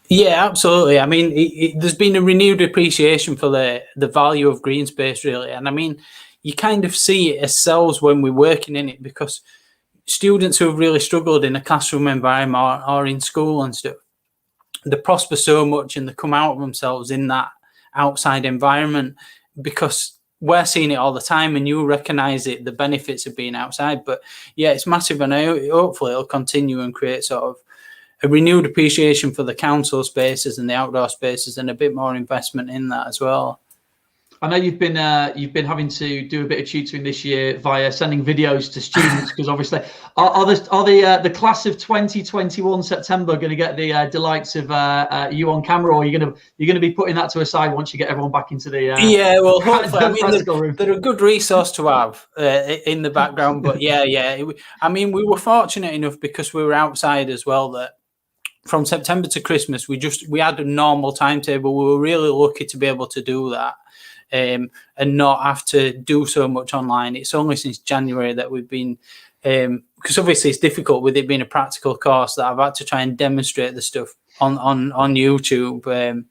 Yeah, absolutely. I mean, there's been a renewed appreciation for the value of green space, really. And I mean, you kind of see it ourselves when we're working in it, because students who have really struggled in a classroom environment or in school and stuff, they prosper so much and they come out of themselves in that outside environment, because we're seeing it all the time and you recognise it, the benefits of being outside. But yeah, it's massive, and hopefully it'll continue and create sort of a renewed appreciation for the council spaces and the outdoor spaces, and a bit more investment in that as well. I know you've been having to do a bit of tutoring this year via sending videos to students, because obviously are the class of 2021 September going to get the delights of you on camera, or you're going to be putting that to a side once you get everyone back into the yeah, well, hopefully. I mean, room. They're a good resource to have in the background, but yeah. I mean, we were fortunate enough because we were outside as well, that from September to Christmas we had a normal timetable. We were really lucky to be able to do that. And not have to do so much online. It's only since January that we've been, because obviously it's difficult with it being a practical course, that I've had to try and demonstrate the stuff on YouTube.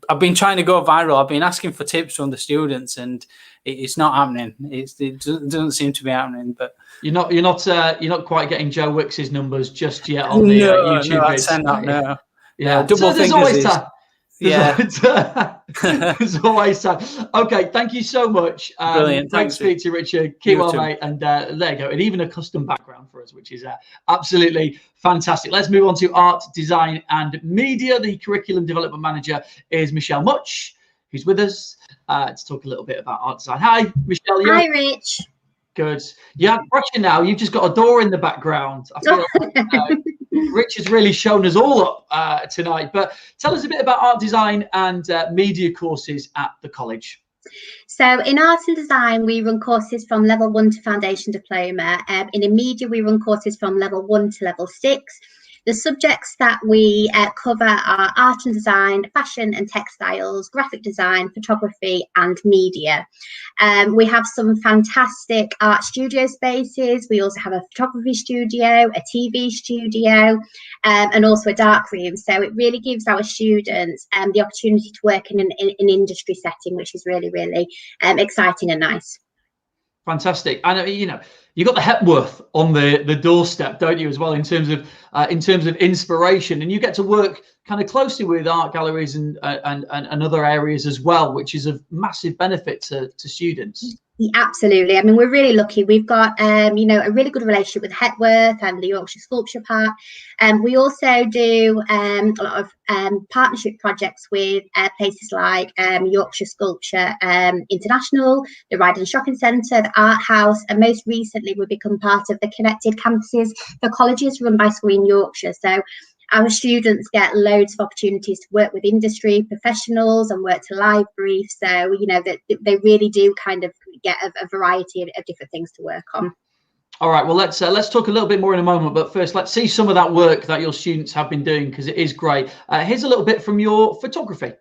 I've been trying to go viral. I've been asking for tips from the students, and it's not happening. It doesn't seem to be happening. But you're not quite getting Joe Wicks's numbers just yet on the YouTube. No, I'd say not. No. Yeah, double fingers is. Yeah. There's always time. Okay, thank you so much. Brilliant. Great to speak to you, Richard. Keep well, mate. And there you go. And even a custom background for us, which is absolutely fantastic. Let's move on to art, design and media. The curriculum development manager is Michelle Much, who's with us to talk a little bit about art design. Hi, Michelle. Hi, Rich. Good. You have pressure now. You've just got a door in the background. I feel like, Rich has really shown us all up tonight. But tell us a bit about art design and media courses at the college. So in art and design, we run courses from level 1 to foundation diploma. In media, we run courses from level 1 to level 6. The subjects that we cover are art and design, fashion and textiles, graphic design, photography and media. We have some fantastic art studio spaces. We also have a photography studio, a TV studio, and also a dark room. So it really gives our students the opportunity to work in an industry setting, which is really, really exciting and nice. Fantastic. And you got the Hepworth on the doorstep, don't you, as well, in terms of inspiration, and you get to work kind of closely with art galleries and other areas as well, which is of massive benefit to students. Yeah, absolutely. I mean, we're really lucky. We've got, a really good relationship with Hepworth and the Yorkshire Sculpture Park. We also do a lot of partnership projects with places like Yorkshire Sculpture International, the Ryden Shopping Centre, the Art House, and most recently we've become part of the Connected Campuses for Colleges run by Screen Yorkshire. So our students get loads of opportunities to work with industry professionals and work to live briefs. So, that they really do kind of get a variety of different things to work on. All right, well, let's talk a little bit more in a moment. But first, let's see some of that work that your students have been doing, because it is great. Here's a little bit from your photography.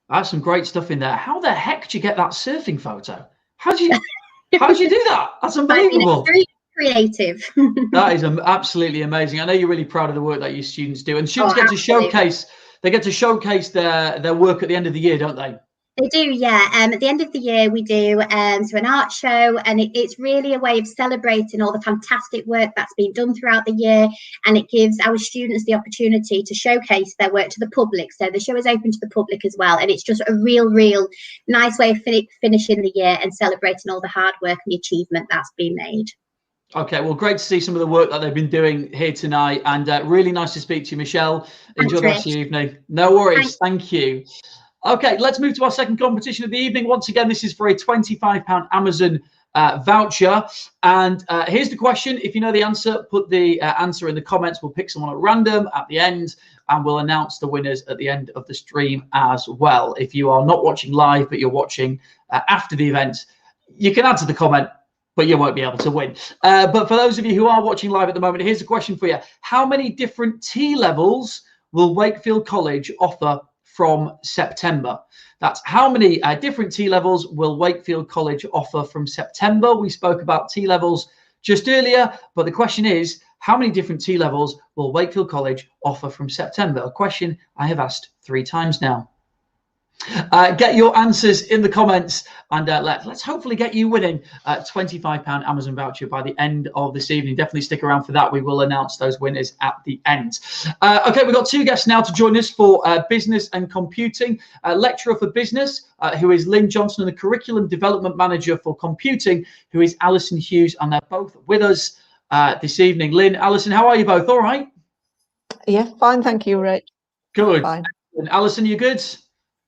That's some great stuff in there. How the heck do you get that surfing photo? How do you do that? That's unbelievable. Very creative. That is absolutely amazing. I know you're really proud of the work that your students do, and students get to showcase. They get to showcase their work at the end of the year, don't they? They do, yeah. At the end of the year, we do so an art show, and it's really a way of celebrating all the fantastic work that's been done throughout the year, and it gives our students the opportunity to showcase their work to the public. So the show is open to the public as well, and it's just a real nice way of finishing the year and celebrating all the hard work and the achievement that's been made. Okay, well, great to see some of the work that they've been doing here tonight, and really nice to speak to you, Michelle. Enjoy the rest of your evening. No worries. Thank you. Okay, let's move to our second competition of the evening. Once again, this is for a £25 Amazon voucher. And here's the question. If you know the answer, put the answer in the comments. We'll pick someone at random at the end, and we'll announce the winners at the end of the stream as well. If you are not watching live, but you're watching after the event, you can answer the comment, but you won't be able to win. But for those of you who are watching live at the moment, here's a question for you. How many different T levels will Wakefield College offer from September? That's how many different T levels will Wakefield College offer from September. We spoke about T levels just earlier, but the question is, how many different T levels will Wakefield College offer from September? A question I have asked 3 times now. Get your answers in the comments, and let's hopefully get you winning a £25 Amazon voucher by the end of this evening. Definitely stick around for that. We will announce those winners at the end. Okay, we've got 2 guests now to join us for business and computing. Lecturer for business, who is Lynn Johnson, and the curriculum development manager for computing, who is Alison Hughes, and they're both with us this evening. Lynn, Alison, how are you both? All right? Yeah, fine, thank you, Rich. Good. Fine. And Alison, you good?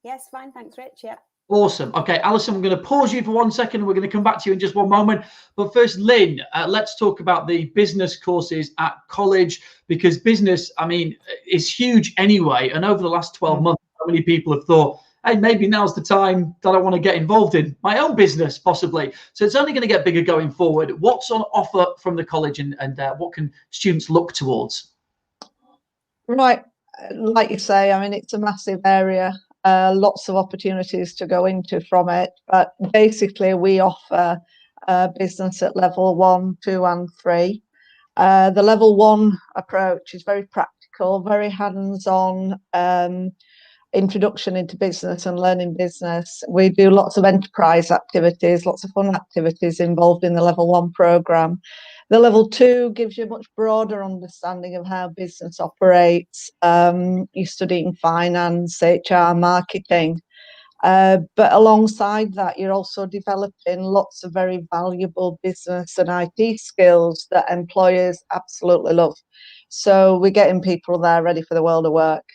Yes, fine, thanks, Rich. Yeah. Awesome. Okay, Alison, I'm going to pause you for 1 second. We're going to come back to you in just one moment. But first, Lynn, let's talk about the business courses at college, because business, I mean, is huge anyway. And over the last 12 months, so many people have thought, hey, maybe now's the time that I want to get involved in my own business, possibly. So it's only going to get bigger going forward. What's on offer from the college, and what can students look towards? Right, like you say, I mean, it's a massive area. Lots of opportunities to go into from it, but basically we offer business at level 1, 2 and 3. The level 1 approach is very practical, very hands-on, introduction into business and learning business. We do lots of enterprise activities, lots of fun activities involved in the level 1 program. The level 2 gives you a much broader understanding of how business operates. You're studying finance, HR, marketing, but alongside that, you're also developing lots of very valuable business and IT skills that employers absolutely love. So we're getting people there ready for the world of work.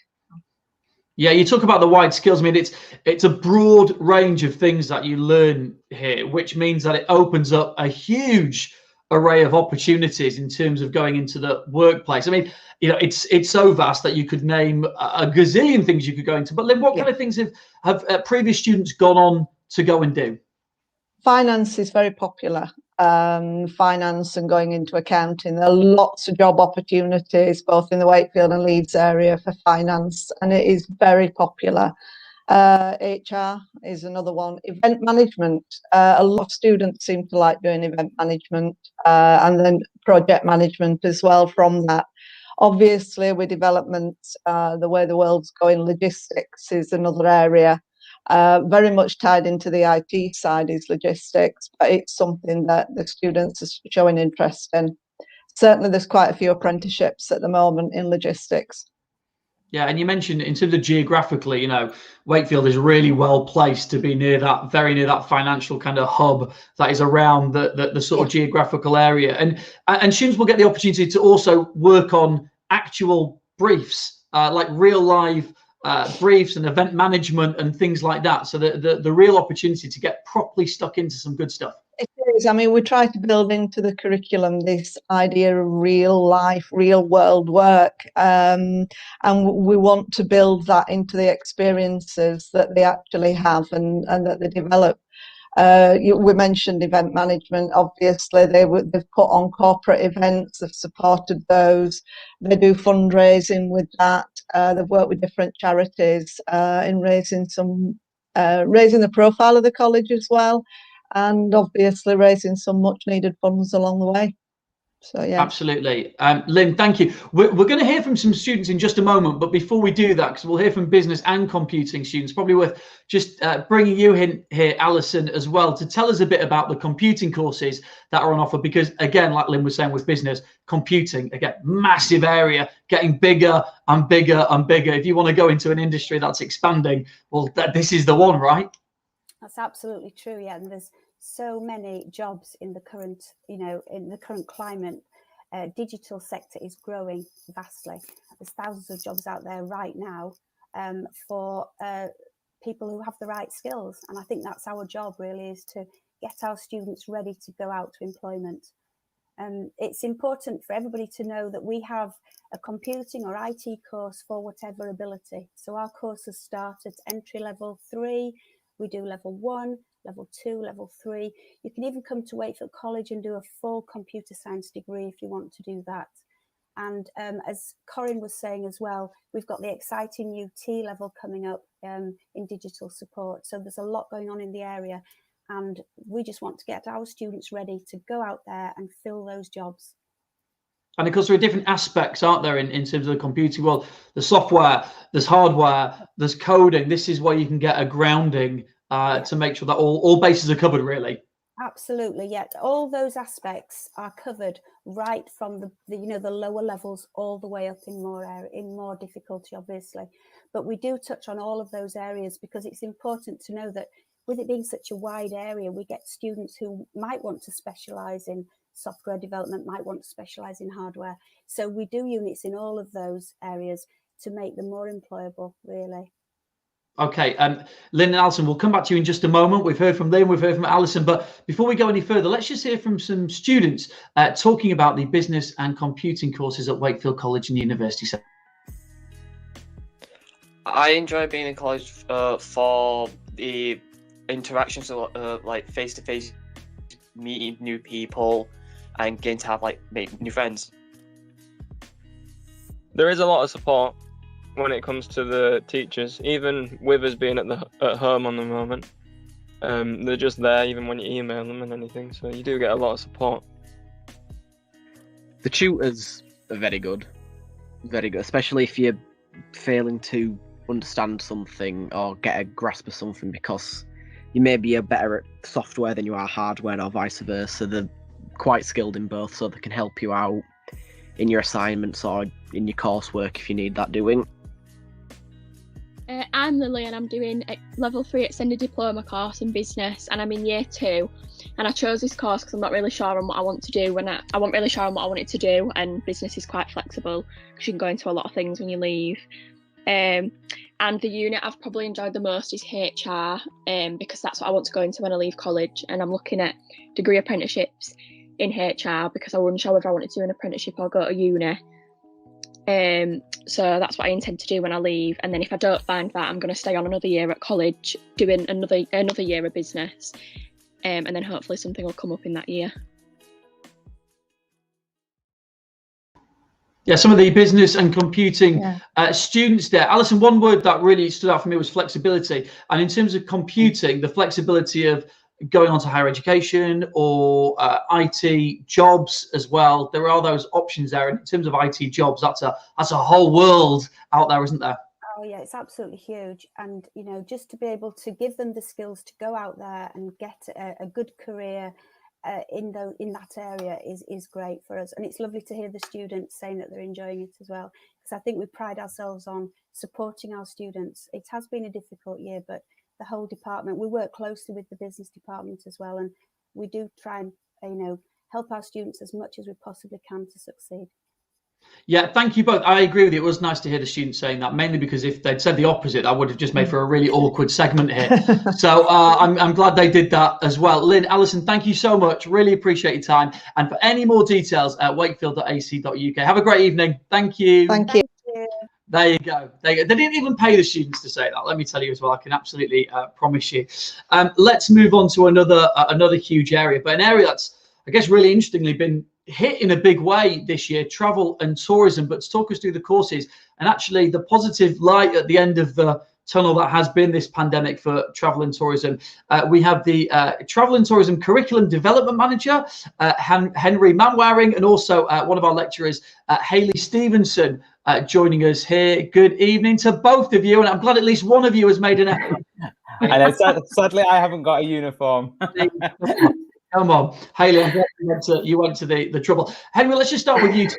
Yeah, you talk about the wide skills. I mean, it's a broad range of things that you learn here, which means that it opens up a huge array of opportunities in terms of going into the workplace. I mean, you know, it's so vast that you could name a gazillion things you could go into. But Lynn, what kind of things have previous students gone on to go and do? Finance is very popular. Finance and going into accounting. There are lots of job opportunities both in the Wakefield and Leeds area for finance, and it is very popular. HR is another one. Event management. A lot of students seem to like doing event management, and then project management as well from that. Obviously, with development, the way the world's going, logistics is another area. Very much tied into the IT side is logistics, but it's something that the students are showing interest in. Certainly, there's quite a few apprenticeships at the moment in logistics. Yeah, and you mentioned in terms of geographically, you know, Wakefield is really well placed to be near that, very near that financial kind of hub that is around the sort of geographical area. And students will get the opportunity to also work on actual briefs, like real live briefs and event management and things like that. So the real opportunity to get properly stuck into some good stuff. It is. I mean, we try to build into the curriculum this idea of real life, real world work. And we want to build that into the experiences that they actually have and that they develop. We mentioned event management. Obviously, they've put on corporate events. They've supported those. They do fundraising with that. They've worked with different charities in raising the profile of the college as well, and obviously raising some much needed funds along the way. So yeah, absolutely. Lynn, thank you. We're going to hear from some students in just a moment, but before we do that, because we'll hear from business and computing students, probably worth just bringing you in here, Alison, as well, to tell us a bit about the computing courses that are on offer. Because again, like Lynn was saying with business, computing, again, massive area, getting bigger and bigger and bigger. If you want to go into an industry that's expanding, well, this is the one, right? That's absolutely true. Yeah, and there's so many jobs in the current, in the current climate. Digital sector is growing vastly. There's thousands of jobs out there right now for people who have the right skills, and I think that's our job really, is to get our students ready to go out to employment. It's important for everybody to know that we have a computing or IT course for whatever ability. So our courses start at entry level 3. We do level 1, level 2, level 3. You can even come to Wakefield College and do a full computer science degree if you want to do that. And as Corinne was saying as well, we've got the exciting new T level coming up in digital support. So there's a lot going on in the area, and we just want to get our students ready to go out there and fill those jobs. And of course, there are different aspects, aren't there, in terms of the computing world. There's software, there's hardware, there's coding. This is where you can get a grounding to make sure that all bases are covered, really. Absolutely, yeah. All those aspects are covered right from the lower levels all the way up in more difficulty, obviously. But we do touch on all of those areas because it's important to know that with it being such a wide area, we get students who might want to specialise in software development, might want to specialise in hardware. So we do units in all of those areas to make them more employable, really. Okay, Lynn and Alison, we'll come back to you in just a moment. We've heard from Lynn, we've heard from Alison, but before we go any further, let's just hear from some students talking about the business and computing courses at Wakefield College and University. I enjoy being in college for the interactions, like face-to-face, meeting new people and getting to make new friends. There is a lot of support when it comes to the teachers, even with us being at home on the moment. They're just there even when you email them and anything, so you do get a lot of support. The tutors are very good, especially if you're failing to understand something or get a grasp of something, because you may be better at software than you are hardware or vice versa. They're quite skilled in both, so they can help you out in your assignments or in your coursework if you need that doing. I'm Lily and I'm doing a level 3 extended diploma course in business, and I'm in year 2, and I chose this course because I'm not really sure on what I want to do I wasn't really sure on what I wanted to do, and business is quite flexible because you can go into a lot of things when you leave. And the unit I've probably enjoyed the most is HR, because that's what I want to go into when I leave college, and I'm looking at degree apprenticeships in HR because I wasn't sure whether I wanted to do an apprenticeship or go to uni. So that's what I intend to do when I leave, and then if I don't find that, I'm going to stay on another year at college doing another year of business, and then hopefully something will come up in that year. Yeah, some of the business and computing students there. Alison, one word that really stood out for me was flexibility. And in terms of computing, the flexibility of going on to higher education or IT jobs as well. There are those options there. And in terms of IT jobs, that's a whole world out there, isn't there? Oh yeah, it's absolutely huge. And just to be able to give them the skills to go out there and get a good career in that area is great for us. And it's lovely to hear the students saying that they're enjoying it as well, because I think we pride ourselves on supporting our students. It has been a difficult year, but the whole department, we work closely with the business department as well, and we do try and help our students as much as we possibly can to succeed. Yeah, thank you both. I agree with you. It was nice to hear the students saying that, mainly because if they'd said the opposite, I would have just made for a really awkward segment here. So I'm glad they did that as well. Lynn, Alison, thank you so much. Really appreciate your time. And for any more details, wakefield.ac.uk. Have a great evening. Thank you. Thank you. There you go. They didn't even pay the students to say that. Let me tell you as well. I can absolutely promise you. Let's move on to another huge area, but an area that's, I guess, really interestingly been hit in a big way this year, travel and tourism. But to talk us through the courses and actually the positive light at the end of the tunnel that has been this pandemic for travel and tourism, we have the Travel and Tourism Curriculum Development Manager, Henry Manwaring, and also one of our lecturers, Hayley Stevenson, joining us here. Good evening to both of you, and I'm glad at least one of you has made an effort. I know, sadly, I haven't got a uniform. Come on, Hayley, I'm glad you went to the trouble. Henry, let's just start with you,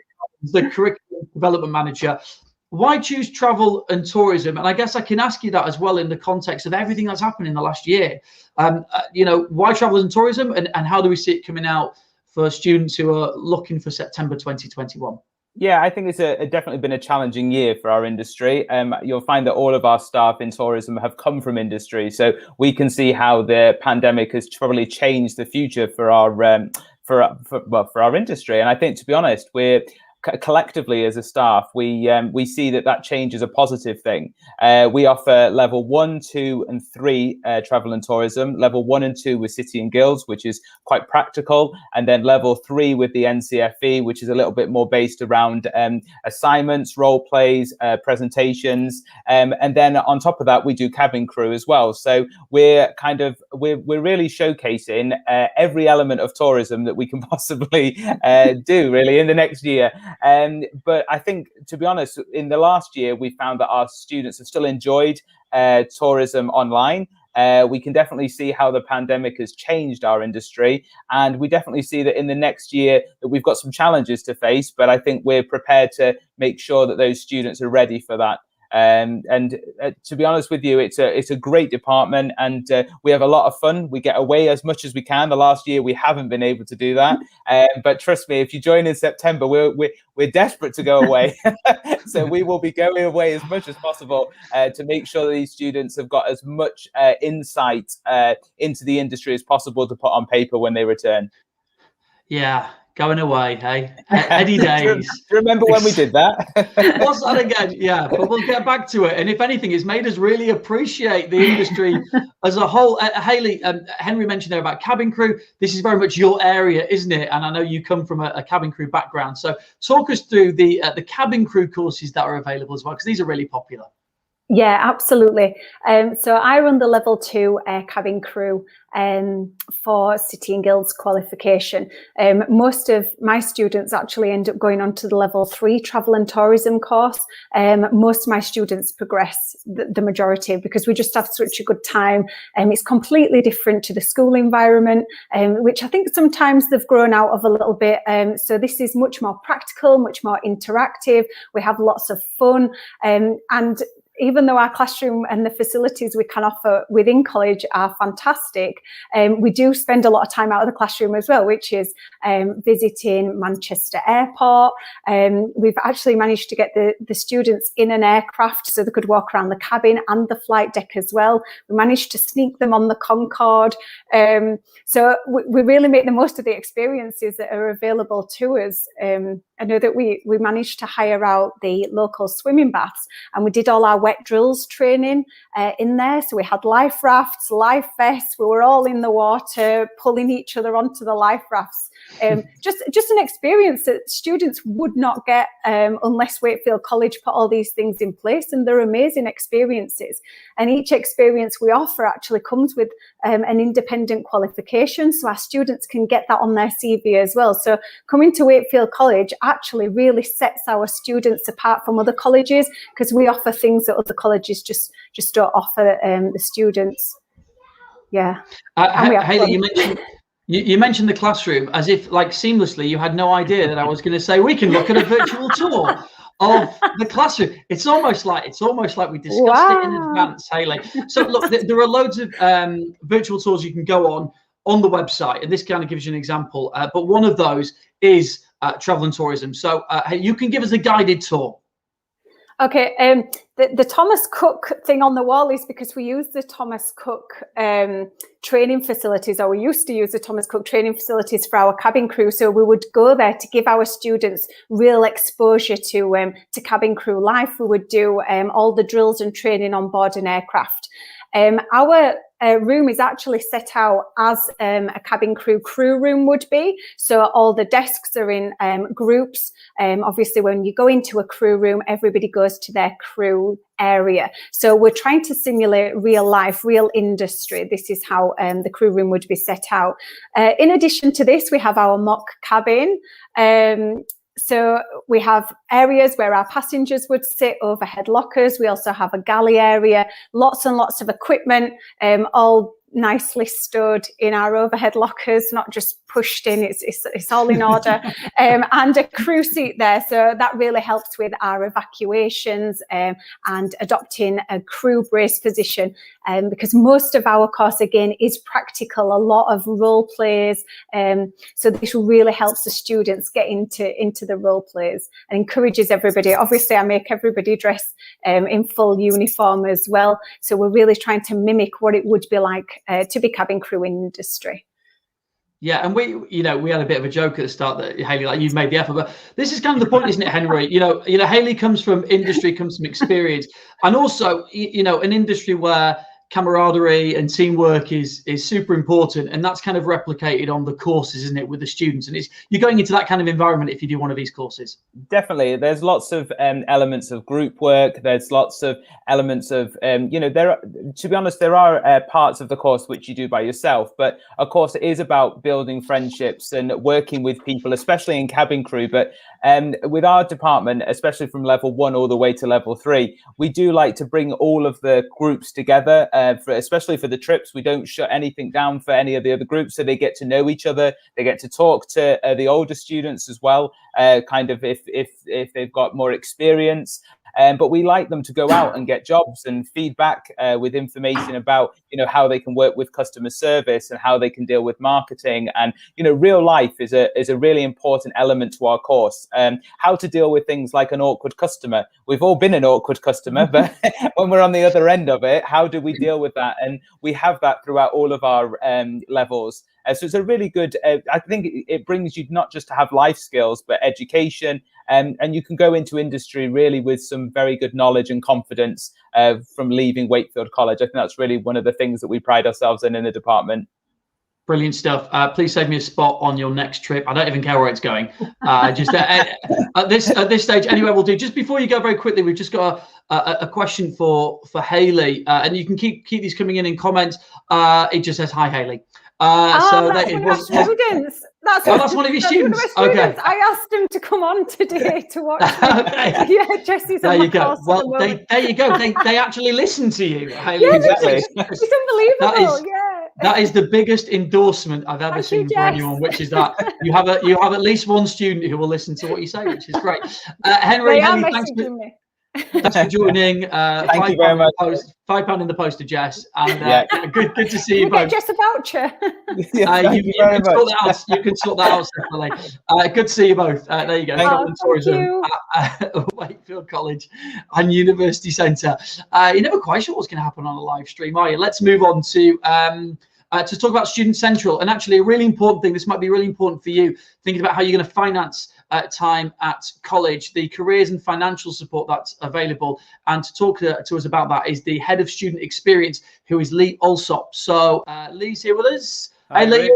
the Curriculum Development Manager. Why choose travel and tourism? And I guess I can ask you that as well in the context of everything that's happened in the last year. Why travel and tourism, and how do we see it coming out for students who are looking for September 2021? Yeah, I think it's definitely been a challenging year for our industry. You'll find that all of our staff in tourism have come from industry, so we can see how the pandemic has probably changed the future for our for our industry. And I think, to be honest, we're collectively as a staff, we see that change is a positive thing. We offer level 1, 2, and 3 travel and tourism. Level 1 and 2 with City and Guilds, which is quite practical, and then level 3 with the NCFE, which is a little bit more based around assignments, role plays, presentations, and then on top of that, we do cabin crew as well. So we're really showcasing every element of tourism that we can possibly do really in the next year. But I think, to be honest, in the last year, we found that our students have still enjoyed tourism online. We can definitely see how the pandemic has changed our industry, and we definitely see that in the next year that we've got some challenges to face, but I think we're prepared to make sure that those students are ready for that. To be honest with you, it's a great department, and we have a lot of fun. We get away as much as we can. The last year we haven't been able to do that, but trust me, if you join in September, we're desperate to go away. So we will be going away as much as possible to make sure that these students have got as much insight into the industry as possible to put on paper when they return. Yeah. Going away, hey? Any days. Do you remember when we did that? What's that again? Yeah, but we'll get back to it. And if anything, it's made us really appreciate the industry as a whole. Hayley, Henry mentioned there about cabin crew. This is very much your area, isn't it? And I know you come from a cabin crew background. So talk us through the cabin crew courses that are available as well, because these are really popular. Yeah, absolutely. So I run the level 2 cabin crew for City and Guilds qualification. Most of my students actually end up going on to the level 3 travel and tourism course. Most of my students progress, the majority, because we just have such a good time. It's completely different to the school environment, which I think sometimes they've grown out of a little bit. So this is much more practical, much more interactive. We have lots of fun, and even though our classroom and the facilities we can offer within college are fantastic, we do spend a lot of time out of the classroom as well, which is visiting Manchester Airport. We've actually managed to get the students in an aircraft so they could walk around the cabin and the flight deck as well. We managed to sneak them on the Concorde. So we really make the most of the experiences that are available to us. I know that we managed to hire out the local swimming baths, and we did all our wet drills training in there. So we had life rafts, life vests. We were all in the water, pulling each other onto the life rafts. Just an experience that students would not get unless Wakefield College put all these things in place, and they're amazing experiences. And each experience we offer actually comes with an independent qualification, so our students can get that on their CV as well. So coming to Wakefield College actually really sets our students apart from other colleges, because we offer things that other colleges just don't offer the students. Yeah. Hayley, you mentioned the classroom as if, like, seamlessly you had no idea that I was going to say we can look at a virtual tour of the classroom. It's almost like we discussed it in advance, Hayley. So look, there are loads of virtual tours you can go on the website, and this kind of gives you an example. But one of those is travel and tourism. So you can give us a guided tour. Okay, the Thomas Cook thing on the wall is because we use the Thomas Cook training facilities, or we used to use the Thomas Cook training facilities for our cabin crew. So we would go there to give our students real exposure to cabin crew life. We would do all the drills and training on board an aircraft. Our room is actually set out as a cabin crew room would be. So all the desks are in groups. Obviously, when you go into a crew room, everybody goes to their crew area. So we're trying to simulate real life, real industry. This is how the crew room would be set out. In addition to this, we have our mock cabin. So we have areas where our passengers would sit, overhead lockers. We also have a galley area, lots and lots of equipment, all nicely stored in our overhead lockers, not just pushed in, it's all in order, and a crew seat there. So that really helps with our evacuations and adopting a crew brace position, because most of our course, again, is practical, a lot of role plays. So this really helps the students get into the role plays and encourages everybody. Obviously, I make everybody dress in full uniform as well. So we're really trying to mimic what it would be like to be cabin crew in industry. Yeah, and we had a bit of a joke at the start that Hayley, like, you've made the effort, but this is kind of the point, isn't it, Henry? Hayley comes from industry, comes from experience, and also, an industry where camaraderie and teamwork is super important, and that's kind of replicated on the courses, isn't it, with the students? And you're going into that kind of environment if you do one of these courses. Definitely, there's lots of elements of group work. There's lots of elements of to be honest, there are parts of the course which you do by yourself, but of course it is about building friendships and working with people, especially in cabin crew. But with our department, especially from level 1 all the way to level 3, we do like to bring all of the groups together, especially for the trips. We don't shut anything down for any of the other groups, so they get to know each other. They get to talk to the older students as well, kind of if they've got more experience. But we like them to go out and get jobs and feedback with information about, how they can work with customer service and how they can deal with marketing. And, real life is a really important element to our course. How to deal with things like an awkward customer. We've all been an awkward customer, but when we're on the other end of it, how do we deal with that? And we have that throughout all of our levels. So it's a really good, I think it brings you not just to have life skills, but education. And you can go into industry really with some very good knowledge and confidence from leaving Wakefield College. I think that's really one of the things that we pride ourselves in the department. Brilliant stuff. Please save me a spot on your next trip. I don't even care where it's going. Just at this stage, anywhere will do. Just before you go, very quickly, we've just got a question for Hayley, and you can keep these coming in comments. It just says, "Hi, Hayley." So that's one of our students. That's one of your students. Okay. I asked him to come on today to watch me. Okay. Yeah, Jesse's on my course. Well, there you go. They actually listen to you, Hayley. Yeah, it's unbelievable. That is the biggest endorsement I've ever seen for anyone, which is that you have at least one student who will listen to what you say, which is great. Henry, thanks for joining. Thank you very much. £5 in the post to Jess, and good to see you both. Get Jess a voucher. You can sort that out separately. Good to see you both. There you go. Tourism at Wakefield College and University Centre. You're never quite sure what's going to happen on a live stream, are you? Let's move on to talk about Student Central, and actually a really important thing. This might be really important for you, thinking about how you're going to finance time at college, the careers and financial support that's available. And to talk to us about that is the head of student experience, who is Lee Alsop. So Lee's here with us. Hey, Lee.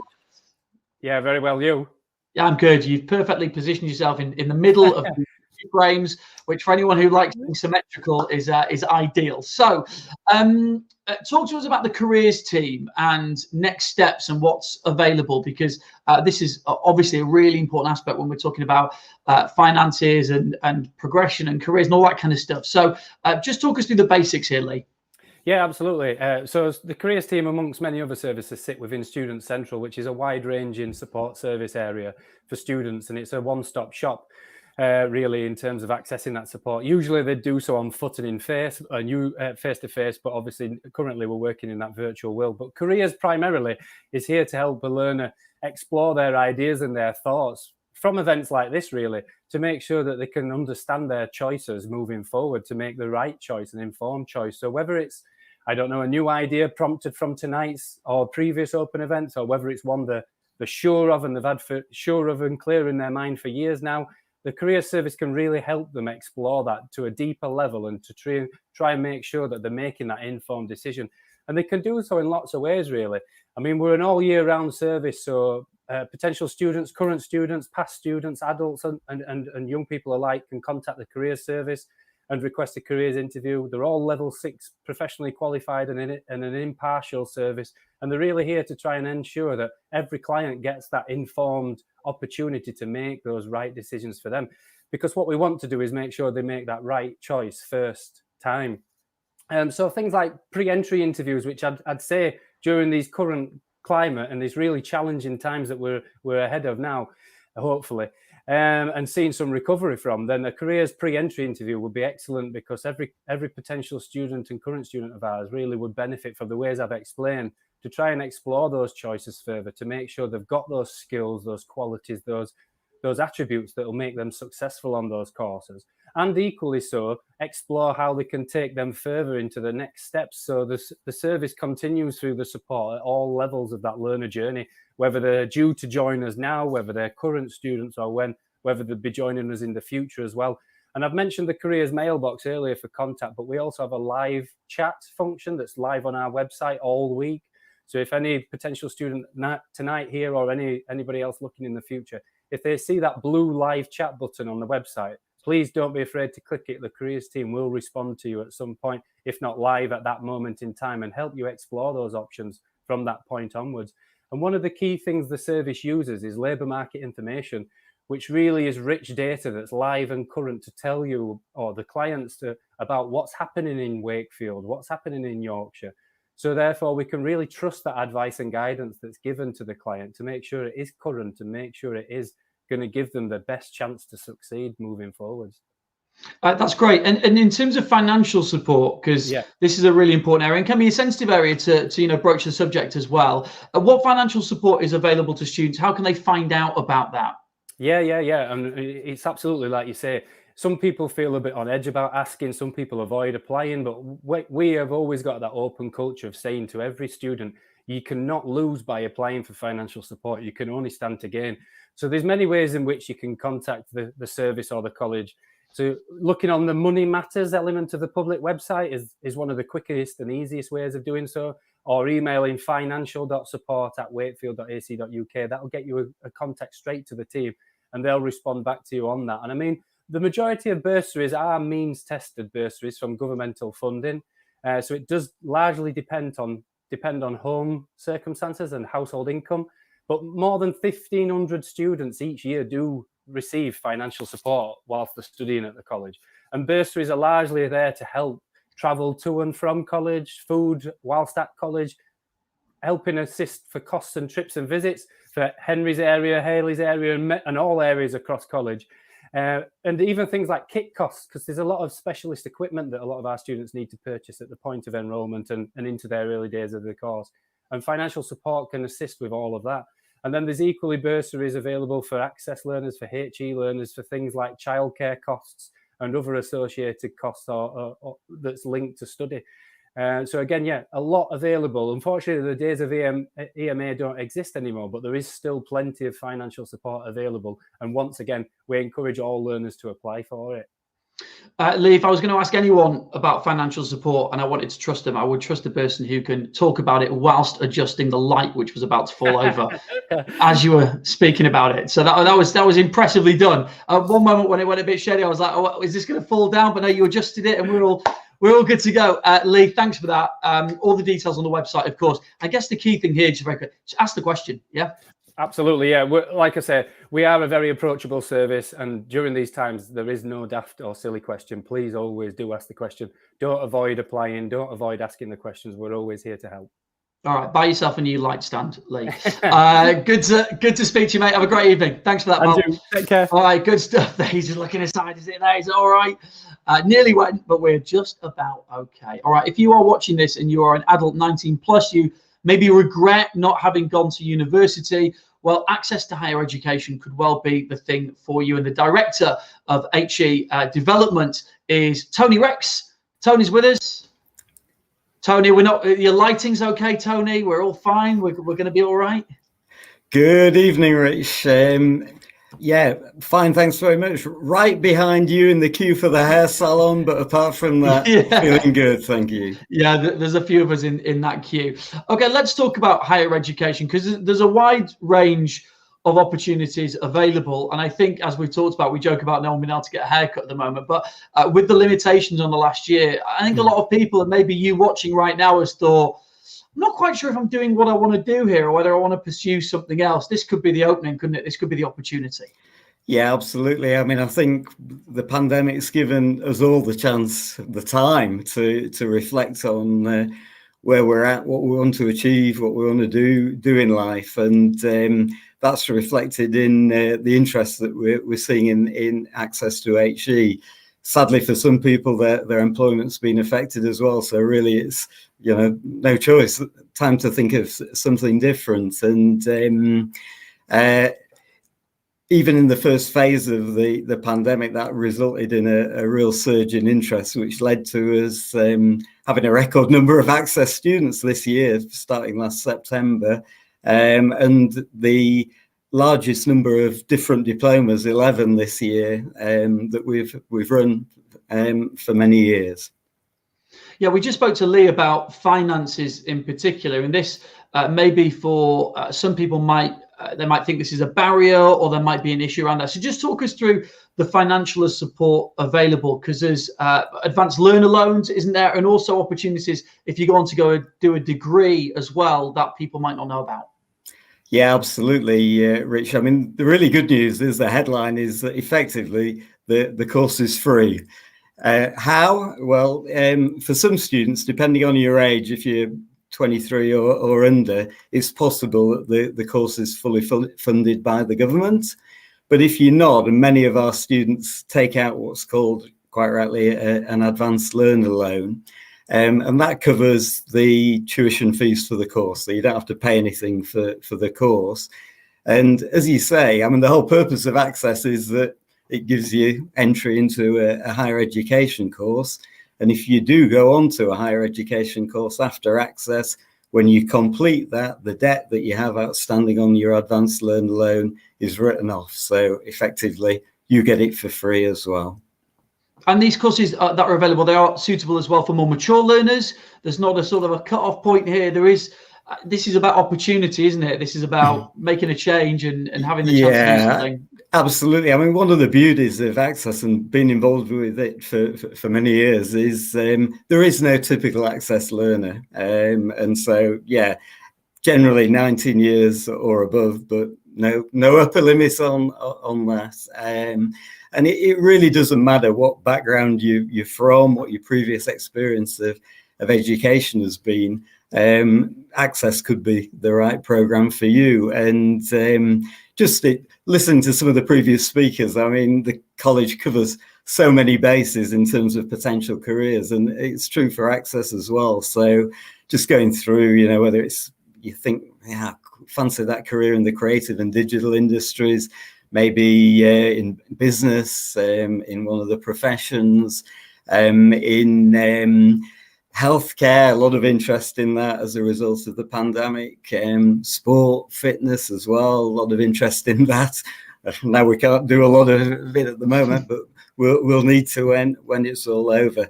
Yeah, very well. You? Yeah, I'm good. You've perfectly positioned yourself in the middle of the frames, which for anyone who likes being symmetrical is ideal. So talk to us about the careers team and next steps and what's available, because this is obviously a really important aspect when we're talking about finances and progression and careers and all that kind of stuff. So just talk us through the basics here, Lee. Yeah, absolutely. So the careers team, amongst many other services, sit within Student Central, which is a wide-ranging support service area for students, and it's a one-stop shop. Really, in terms of accessing that support. Usually they do so on foot and in face, face-to-face, but obviously currently we're working in that virtual world. But Careers primarily is here to help a learner explore their ideas and their thoughts from events like this, really, to make sure that they can understand their choices moving forward, to make the right choice, an informed choice. So whether it's, I don't know, a new idea prompted from tonight's or previous open events, or whether it's one they're sure of and they've had sure of and clear in their mind for years now, the career service can really help them explore that to a deeper level and to try and make sure that they're making that informed decision. And they can do so in lots of ways, really. I mean, we're an all year round service, so potential students, current students, past students, adults and young people alike can contact the career service and request a careers interview. They're all level 6 professionally qualified and an impartial service. And they're really here to try and ensure that every client gets that informed opportunity to make those right decisions for them. Because what we want to do is make sure they make that right choice first time. So things like pre-entry interviews, which I'd say during these current climate and these really challenging times that we're ahead of now, hopefully, and seeing some recovery from, then a careers pre-entry interview would be excellent, because every potential student and current student of ours really would benefit from the ways I've explained, to try and explore those choices further, to make sure they've got those skills, those qualities, those attributes that will make them successful on those courses. And equally so, explore how they can take them further into the next steps. So the service continues through the support at all levels of that learner journey, whether they're due to join us now, whether they're current students, or whether they'll be joining us in the future as well. And I've mentioned the careers mailbox earlier for contact, but we also have a live chat function that's live on our website all week. So if any potential student tonight here, or anybody else looking in the future, if they see that blue live chat button on the website, please don't be afraid to click it. The careers team will respond to you at some point, if not live at that moment in time, and help you explore those options from that point onwards. And one of the key things the service uses is labour market information, which really is rich data that's live and current to tell you, or the clients, about what's happening in Wakefield, what's happening in Yorkshire. So therefore, we can really trust that advice and guidance that's given to the client to make sure it is current and make sure it is going to give them the best chance to succeed moving forwards. That's great. And in terms of financial support, because this is a really important area and can be a sensitive area to broach the subject as well. What financial support is available to students? How can they find out about that? Yeah. And it's absolutely like you say. Some people feel a bit on edge about asking, some people avoid applying, but we have always got that open culture of saying to every student, you cannot lose by applying for financial support. You can only stand to gain. So there's many ways in which you can contact the service or the college. So looking on the Money Matters element of the public website is one of the quickest and easiest ways of doing so, or emailing financial.support@wakefield.ac.uk. That'll get you a contact straight to the team and they'll respond back to you on that. And I mean, the majority of bursaries are means-tested bursaries from governmental funding. So it does largely depend on home circumstances and household income. But more than 1,500 students each year do receive financial support whilst they're studying at the college. And bursaries are largely there to help travel to and from college, food whilst at college, helping assist for costs and trips and visits for Henry's area, Haley's area, and all areas across college. And even things like kit costs, because there's a lot of specialist equipment that a lot of our students need to purchase at the point of enrolment and into their early days of the course. And financial support can assist with all of that. And then there's equally bursaries available for access learners, for HE learners, for things like childcare costs and other associated costs or that's linked to study. So again, a lot available. Unfortunately, the days of EMA don't exist anymore, but there is still plenty of financial support available. And once again, we encourage all learners to apply for it. Lee, if I was going to ask anyone about financial support and I wanted to trust them, I would trust the person who can talk about it whilst adjusting the light, which was about to fall over as you were speaking about it. So that was impressively done. One moment when it went a bit shady, I was like, oh, is this going to fall down? But no, you adjusted it and we're all good to go. Lee, thanks for that. All the details on the website, of course. I guess the key thing here, just very quick, just ask the question. Yeah. Absolutely, yeah. Like I say, we are a very approachable service, and during these times, there is no daft or silly question. Please always do ask the question. Don't avoid applying. Don't avoid asking the questions. We're always here to help. All right, buy yourself a new light stand, Lee. Good to speak to you, mate. Have a great evening. Thanks for that, Bob. Take care. All right, good stuff. He's just looking aside. Is it there? Is it all right? Nearly went, but we're just about okay. All right, if you are watching this and you are an adult 19 plus, you maybe regret not having gone to university, well, access to higher education could well be the thing for you. And the director of HE development is Tony Rex. Tony's with us. Tony, your lighting's okay, Tony? We're all fine. We're going to be all right. Good evening, Rich. Yeah, fine. Thanks very much. Right behind you in the queue for the hair salon, but apart from that, feeling good. Thank you. Yeah, there's a few of us in that queue. Okay, let's talk about higher education, because there's a wide range of opportunities available. And I think, as we've talked about, we joke about no one being able to get a haircut at the moment, but with the limitations on the last year, I think a lot of people, and maybe you watching right now, has thought, I'm not quite sure if I'm doing what I want to do here or whether I want to pursue something else. This could be the opening, couldn't it? This could be the opportunity. Yeah, absolutely. I mean, I think the pandemic's given us all the chance, the time to reflect on where we're at, what we want to achieve, what we want to do in life. And that's reflected in the interest that we're seeing in access to HE. Sadly, for some people, their employment's been affected as well. So really, it's, no choice. Time to think of something different. And even in the first phase of the pandemic, that resulted in a real surge in interest, which led to us having a record number of access students this year, starting last September. And the largest number of different diplomas, 11 this year, that we've run for many years. Yeah, we just spoke to Lee about finances in particular, and this maybe for some people they might think this is a barrier, or there might be an issue around that. So just talk us through the financial support available, because there's advanced learner loans, isn't there? And also opportunities if you go on to go do a degree as well that people might not know about. Yeah, absolutely, Rich. I mean, the really good news is the headline is that effectively the course is free. How? Well, for some students, depending on your age, if you're 23 or under, it's possible that the course is fully funded by the government. But if you're not, and many of our students take out what's called, quite rightly, an advanced learner loan, and that covers the tuition fees for the course. So you don't have to pay anything for the course. And as you say, I mean, the whole purpose of Access is that it gives you entry into a higher education course. And if you do go on to a higher education course after Access, when you complete that, the debt that you have outstanding on your advanced learner loan is written off. So effectively, you get it for free as well. And these courses that are available, they are suitable as well for more mature learners. There's not a sort of a cut-off point here. This is about opportunity, isn't it? This is about making a change and having the chance to do something. Absolutely. I mean, one of the beauties of Access and being involved with it for many years is there is no typical Access learner. And so, yeah, generally 19 years or above, but no upper limits on that. And it really doesn't matter what background you're from, what your previous experience of education has been. Access could be the right program for you. And listening to some of the previous speakers, I mean, the college covers so many bases in terms of potential careers, and it's true for Access as well. So just going through, whether it's you think, fancy that career in the creative and digital industries, maybe in business, in one of the professions, in healthcare, a lot of interest in that as a result of the pandemic, sport, fitness as well, a lot of interest in that. Now we can't do a lot of it at the moment, but we'll need to when it's all over.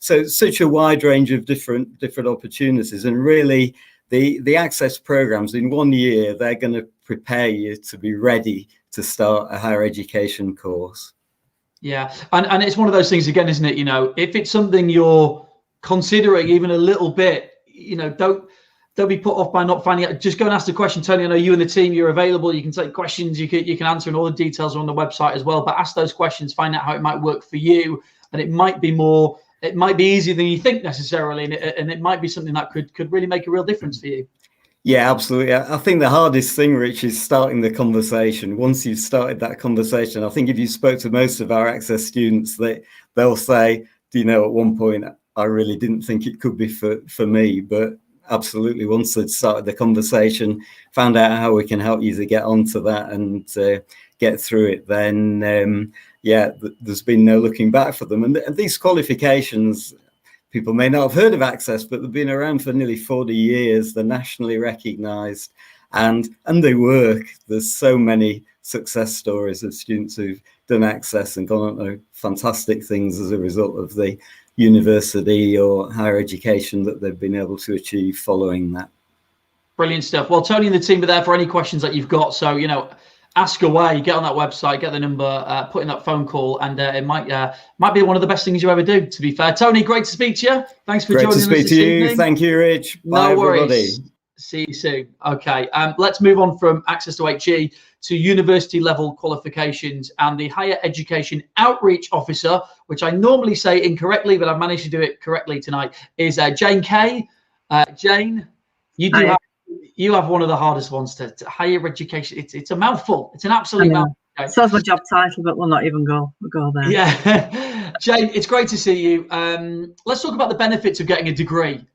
So such a wide range of different opportunities, and really the Access programs in 1 year, they're going to prepare you to be ready to start a higher education course. Yeah, and it's one of those things again, isn't it? If it's something you're considering even a little bit, don't be put off by not finding out. Just go and ask the question. Tony, I know you and the team, you're available. You can take questions, you can answer, and all the details are on the website as well. But ask those questions, find out how it might work for you, and it might be easier than you think necessarily, and it might be something that could really make a real difference for you. Yeah, absolutely. I think the hardest thing, Rich, is starting the conversation. Once you've started that conversation, I think if you spoke to most of our Access students, they'll say, at one point, I really didn't think it could be for me. But absolutely, once they'd started the conversation, found out how we can help you to get onto that and get through it, then yeah, there's been no looking back for them. And these qualifications, people may not have heard of Access, but they've been around for nearly 40 years. They're nationally recognised, and they work. There's so many success stories of students who've done Access and gone on to fantastic things as a result of the university or higher education that they've been able to achieve following that. Brilliant stuff. Well, Tony and the team are there for any questions that you've got. So, you know, ask away, get on that website, get the number, put in that phone call, and it might be one of the best things you ever do, to be fair. Tony, great to speak to you. Thanks for joining us this evening. Thank you, Rich. Bye, no worries. Everybody. See you soon. Okay, let's move on from Access to HE to university level qualifications, and the Higher Education Outreach Officer, which I normally say incorrectly, but I've managed to do it correctly tonight, is Jane Kay. Jane, you have one of the hardest ones to higher education. It's a mouthful. It's an absolute mouthful. So is my job title, but we'll not even go there. Yeah. Jane, it's great to see you. Let's talk about the benefits of getting a degree,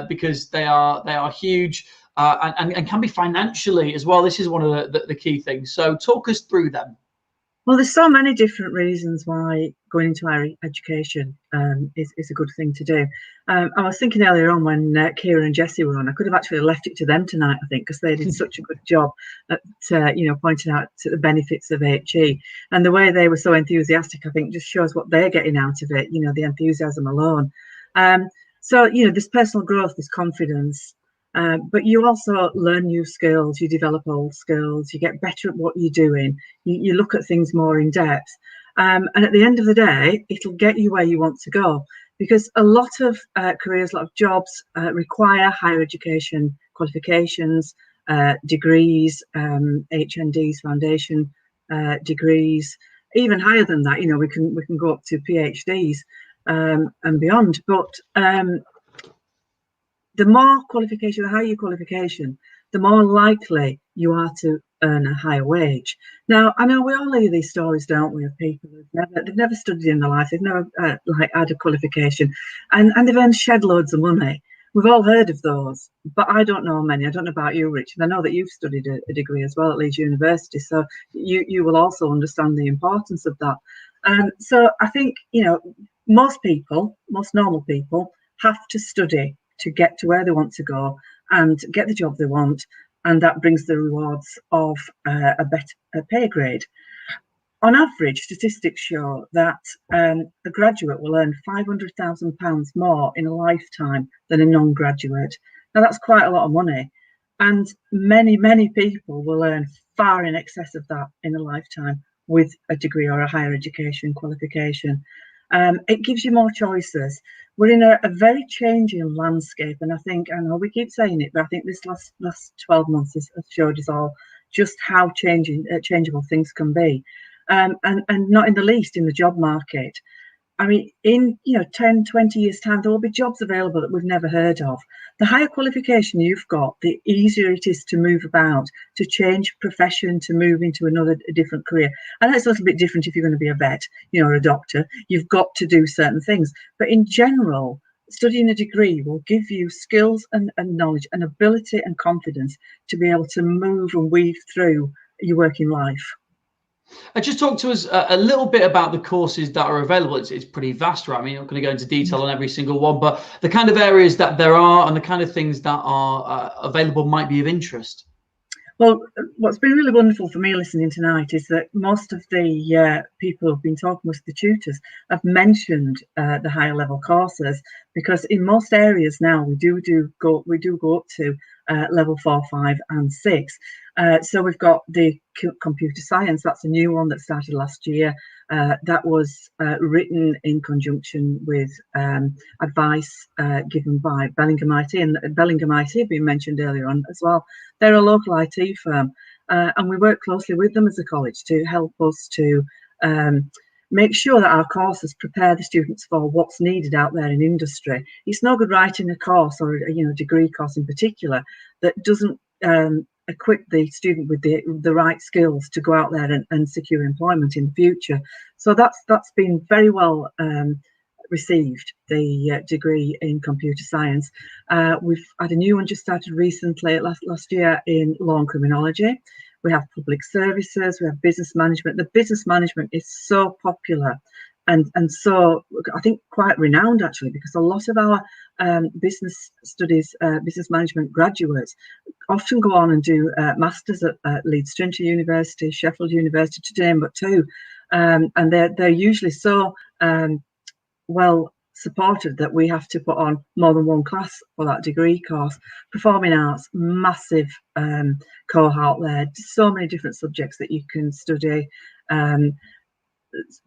because they are huge and can be financially as well. This is one of the key things. So talk us through them. Well, there's so many different reasons why going into higher education is a good thing to do. I was thinking earlier on when Kira and Jessie were on, I could have actually left it to them tonight, I think, because they did such a good job at pointing out to the benefits of HE. And the way they were so enthusiastic, I think, just shows what they're getting out of it, the enthusiasm alone. So, this personal growth, this confidence, but you also learn new skills, you develop old skills, you get better at what you're doing, you look at things more in depth. And at the end of the day, it'll get you where you want to go, because a lot of careers, a lot of jobs require higher education qualifications, degrees, HNDs, foundation degrees, even higher than that. We can go up to PhDs and beyond. But the more qualification, the higher your qualification, the more likely you are to earn a higher wage. Now, I know we all hear these stories, don't we, of people they've never studied in their life, they've never had a qualification, and they've earned shed loads of money. We've all heard of those, but I don't know many. I don't know about you, Rich, and I know that you've studied a degree as well at Leeds University, so you will also understand the importance of that. So I think, most normal people have to study to get to where they want to go and get the job they want, and that brings the rewards of a better pay grade. On average, statistics show that a graduate will earn £500,000 more in a lifetime than a non-graduate. Now, that's quite a lot of money, and many people will earn far in excess of that in a lifetime with a degree or a higher education qualification. It gives you more choices. We're in a very changing landscape, and I know we keep saying it, but I think this last 12 months has showed us all just how changeable things can be, and not in the least in the job market. I mean, in 10, 20 years' time, there will be jobs available that we've never heard of. The higher qualification you've got, the easier it is to move about, to change profession, to move into a different career. And that's a little bit different if you're going to be a vet, or a doctor. You've got to do certain things. But in general, studying a degree will give you skills and knowledge and ability and confidence to be able to move and weave through your working life. Just talk to us a little bit about the courses that are available. It's pretty vast, right? I mean, I'm not going to go into detail on every single one, but the kind of areas that there are and the kind of things that are available might be of interest. Well, what's been really wonderful for me listening tonight is that most of the people who've been talking with the tutors have mentioned the higher level courses, because in most areas now we do go up to level 4, 5 and 6. So we've got the computer science. That's a new one that started last year. That was written in conjunction with advice given by Bellingham IT, and Bellingham IT have been mentioned earlier on as well. They're a local IT firm, and we work closely with them as a college to help us to make sure that our courses prepare the students for what's needed out there in industry. It's no good writing a course or a degree course in particular that doesn't equip the student with the right skills to go out there and secure employment in the future. So that's been very well received the degree in computer science. We've had a new one just started recently, last year, in law and criminology. We have public services, we have business management. The business management is so popular and so, I think, quite renowned, actually, because a lot of our business studies, business management graduates often go on and do masters at Leeds Trinity University, Sheffield University, to name but two. And they're usually so well supported that we have to put on more than one class for that degree course. Performing arts, massive cohort there, so many different subjects that you can study.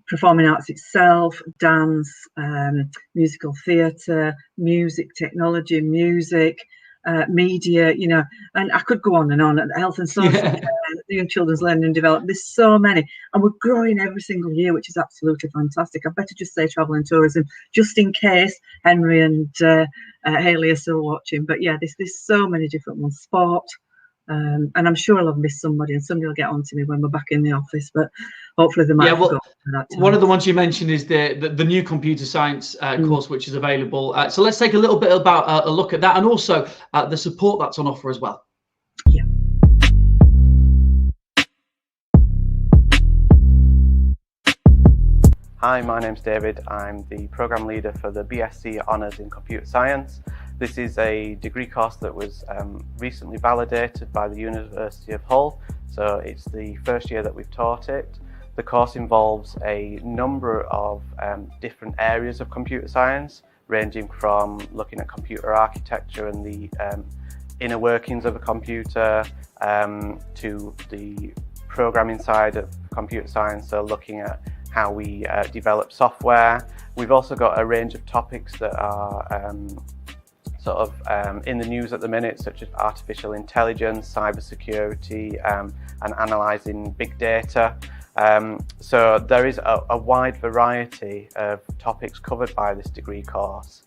Performing arts itself, dance, musical theatre, music, technology, music, media, you know, and I could go on and on. Health and social care, young children's learning and development. There's so many, and we're growing every single year, which is absolutely fantastic. I better just say travel and tourism, just in case Henry and Hayley are still watching. But yeah, there's so many different ones. Sport. And I'm sure I'll have missed somebody, and somebody will get on to me when we're back in the office, but hopefully they might have forgotten that time. One of the ones you mentioned is the new computer science course, which is available. So let's take a little bit about a look at that, and also the support that's on offer as well. Yeah. Hi, my name's David. I'm the Programme Leader for the BSc Honours in Computer Science. This is a degree course that was recently validated by the University of Hull, so it's the first year that we've taught it. The course involves a number of different areas of computer science, ranging from looking at computer architecture and the inner workings of a computer to the programming side of computer science, so looking at how we develop software. We've also got a range of topics that are in the news at the minute, such as artificial intelligence, cybersecurity, and analysing big data. So there is a wide variety of topics covered by this degree course.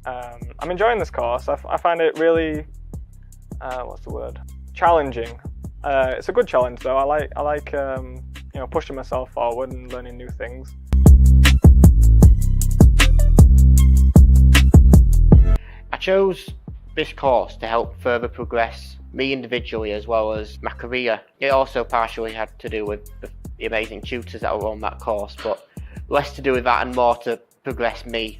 I'm enjoying this course. I find it really, challenging. It's a good challenge though. I like pushing myself forward and learning new things. I chose this course to help further progress me individually as well as my career. It also partially had to do with the amazing tutors that were on that course, but less to do with that and more to progress me.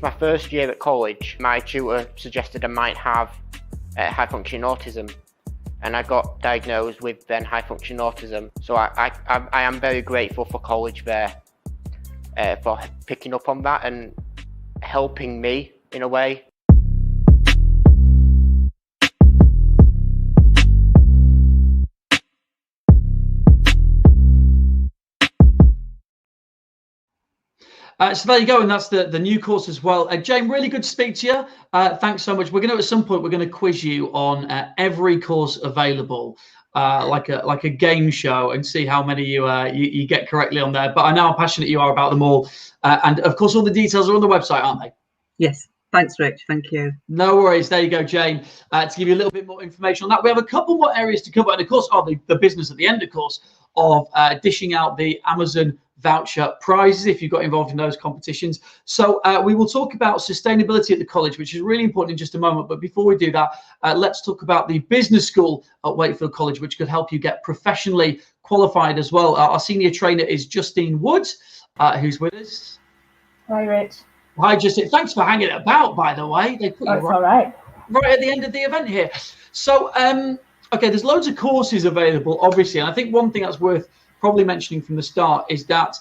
My first year at college, my tutor suggested I might have high functioning autism, and I got diagnosed with then high functioning autism. So I am very grateful for college there for picking up on that and helping me in a way. So there you go, and that's the new course as well. Jane, really good to speak to you. Thanks so much. We're going to, at some point, we're going to quiz you on every course available, like a game show, and see how many you get correctly on there. But I know how passionate you are about them all. And of course, all the details are on the website, aren't they? Yes. Thanks, Rich. Thank you. No worries. There you go, Jane. To give you a little bit more information on that, we have a couple more areas to cover. And of course, the business at the end, of course, of dishing out the Amazon voucher prizes if you got involved in those competitions. So we will talk about sustainability at the college, which is really important in just a moment. But before we do that, let's talk about the business school at Wakefield College, which could help you get professionally qualified as well. Our senior trainer is Justine Woods, who's with us. Hi, Rich. Hi, Justine. Thanks for hanging about, by the way. They put you right at the end of the event here. So, okay, there's loads of courses available, obviously. And I think one thing that's worth probably mentioning from the start is that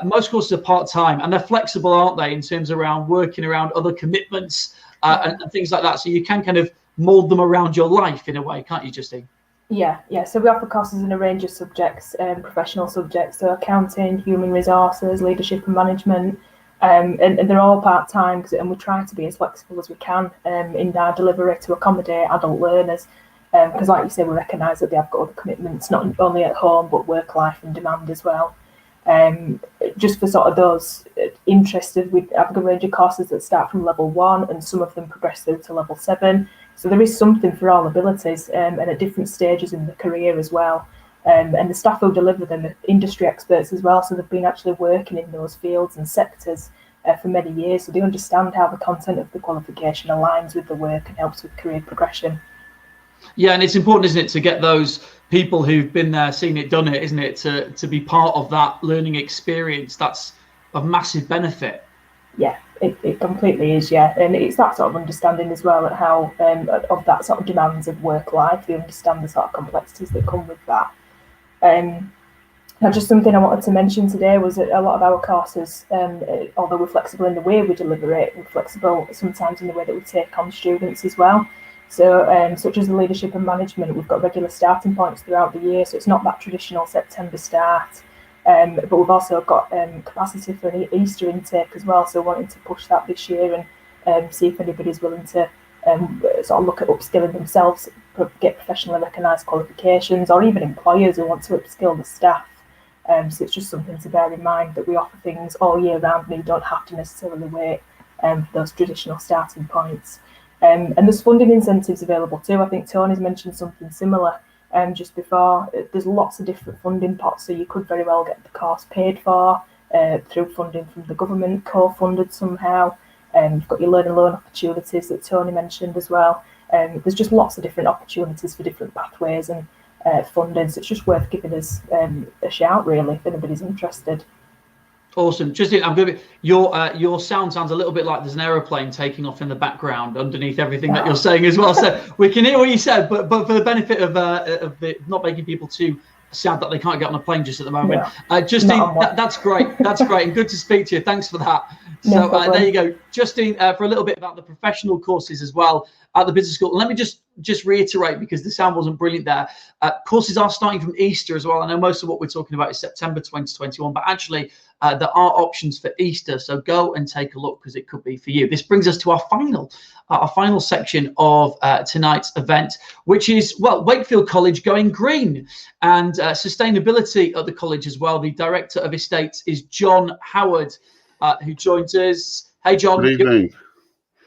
most courses are part-time, and they're flexible, aren't they, in terms around working around other commitments and things like that. So you can kind of mold them around your life in a way, can't you, Justine? Yeah. So we offer courses in a range of subjects, professional subjects, so accounting, human resources, leadership and management, and they're all part-time, and we try to be as flexible as we can in our delivery to accommodate adult learners. Because like you say, we recognise that they have got other commitments, not only at home, but work life and demand as well. Just for sort of those interested, we have a range of courses that start from level 1, and some of them progress through to level 7. So there is something for all abilities, and at different stages in the career as well. And the staff who deliver them are industry experts as well, so they've been actually working in those fields and sectors for many years, so they understand how the content of the qualification aligns with the work and helps with career progression. Yeah, and it's important, isn't it, to get those people who've been there, seen it, done it, isn't it, to be part of that learning experience. That's a massive benefit. Yeah, it completely is, yeah. And it's that sort of understanding as well at how of that sort of demands of work life. They understand the sort of complexities that come with that. Now, just something I wanted to mention today was that a lot of our courses, although we're flexible in the way we deliver it, we're flexible sometimes in the way that we take on students as well. So, such as the leadership and management, we've got regular starting points throughout the year, so it's not that traditional September start. But we've also got capacity for an Easter intake as well, so wanting to push that this year and see if anybody's willing to sort of look at upskilling themselves, get professionally recognised qualifications, or even employers who want to upskill the staff. So it's just something to bear in mind that we offer things all year round and you don't have to necessarily wait for those traditional starting points. And there's funding incentives available too. I think Tony's mentioned something similar just before. There's lots of different funding pots, so you could very well get the course paid for through funding from the government, co-funded somehow. You've got your learning loan opportunities that Tony mentioned as well. There's just lots of different opportunities for different pathways and funding, so it's just worth giving us a shout, really, if anybody's interested. Awesome. Justine, I'm going to be, your sound sounds a little bit like there's an aeroplane taking off in the background underneath everything that you're saying as well. So we can hear what you said, but for the benefit of not making people too sad that they can't get on a plane just at the moment. Justine, that's great. That's great, and good to speak to you. Thanks for that. So there you go, Justine, for a little bit about the professional courses as well at the business school. And let me just reiterate, because the sound wasn't brilliant there. Courses are starting from Easter as well. I know most of what we're talking about is September 2021, but actually there are options for Easter. So go and take a look, because it could be for you. This brings us to our final section of tonight's event, which is, well, Wakefield College going green, and sustainability at the college as well. The Director of Estates is John Howard, who joins us. Hey, John. Good evening.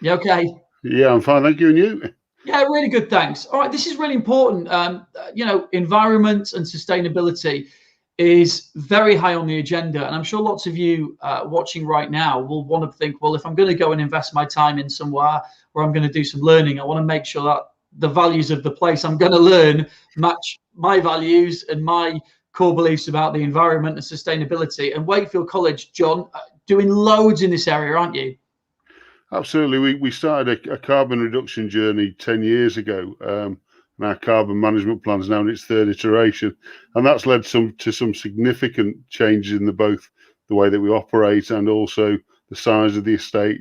You okay? Yeah, I'm fine. Thank you. And you? Yeah, really good. Thanks. All right. This is really important. Environment and sustainability is very high on the agenda. And I'm sure lots of you watching right now will want to think, well, if I'm going to go and invest my time in somewhere where I'm going to do some learning, I want to make sure that the values of the place I'm going to learn match my values and my core beliefs about the environment and sustainability. And Wakefield College, John, doing loads in this area, aren't you? Absolutely. We started a carbon reduction journey 10 years ago. And our carbon management plan is now in its third iteration. And that's led to some significant changes in both the way that we operate and also the size of the estate.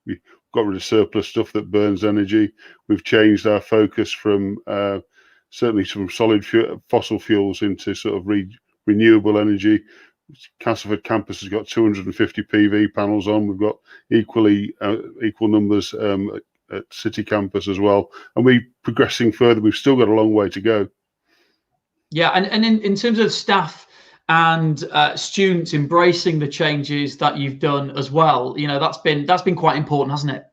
We've got rid of surplus stuff that burns energy. We've changed our focus from certainly from solid fossil fuels into sort of renewable energy. Castleford campus has got 250 PV panels on. We've got equal numbers at City campus as well, and we're progressing further. We've still got a long way to go. Yeah, and in terms of staff and students embracing the changes that you've done as well, that's been quite important, hasn't it?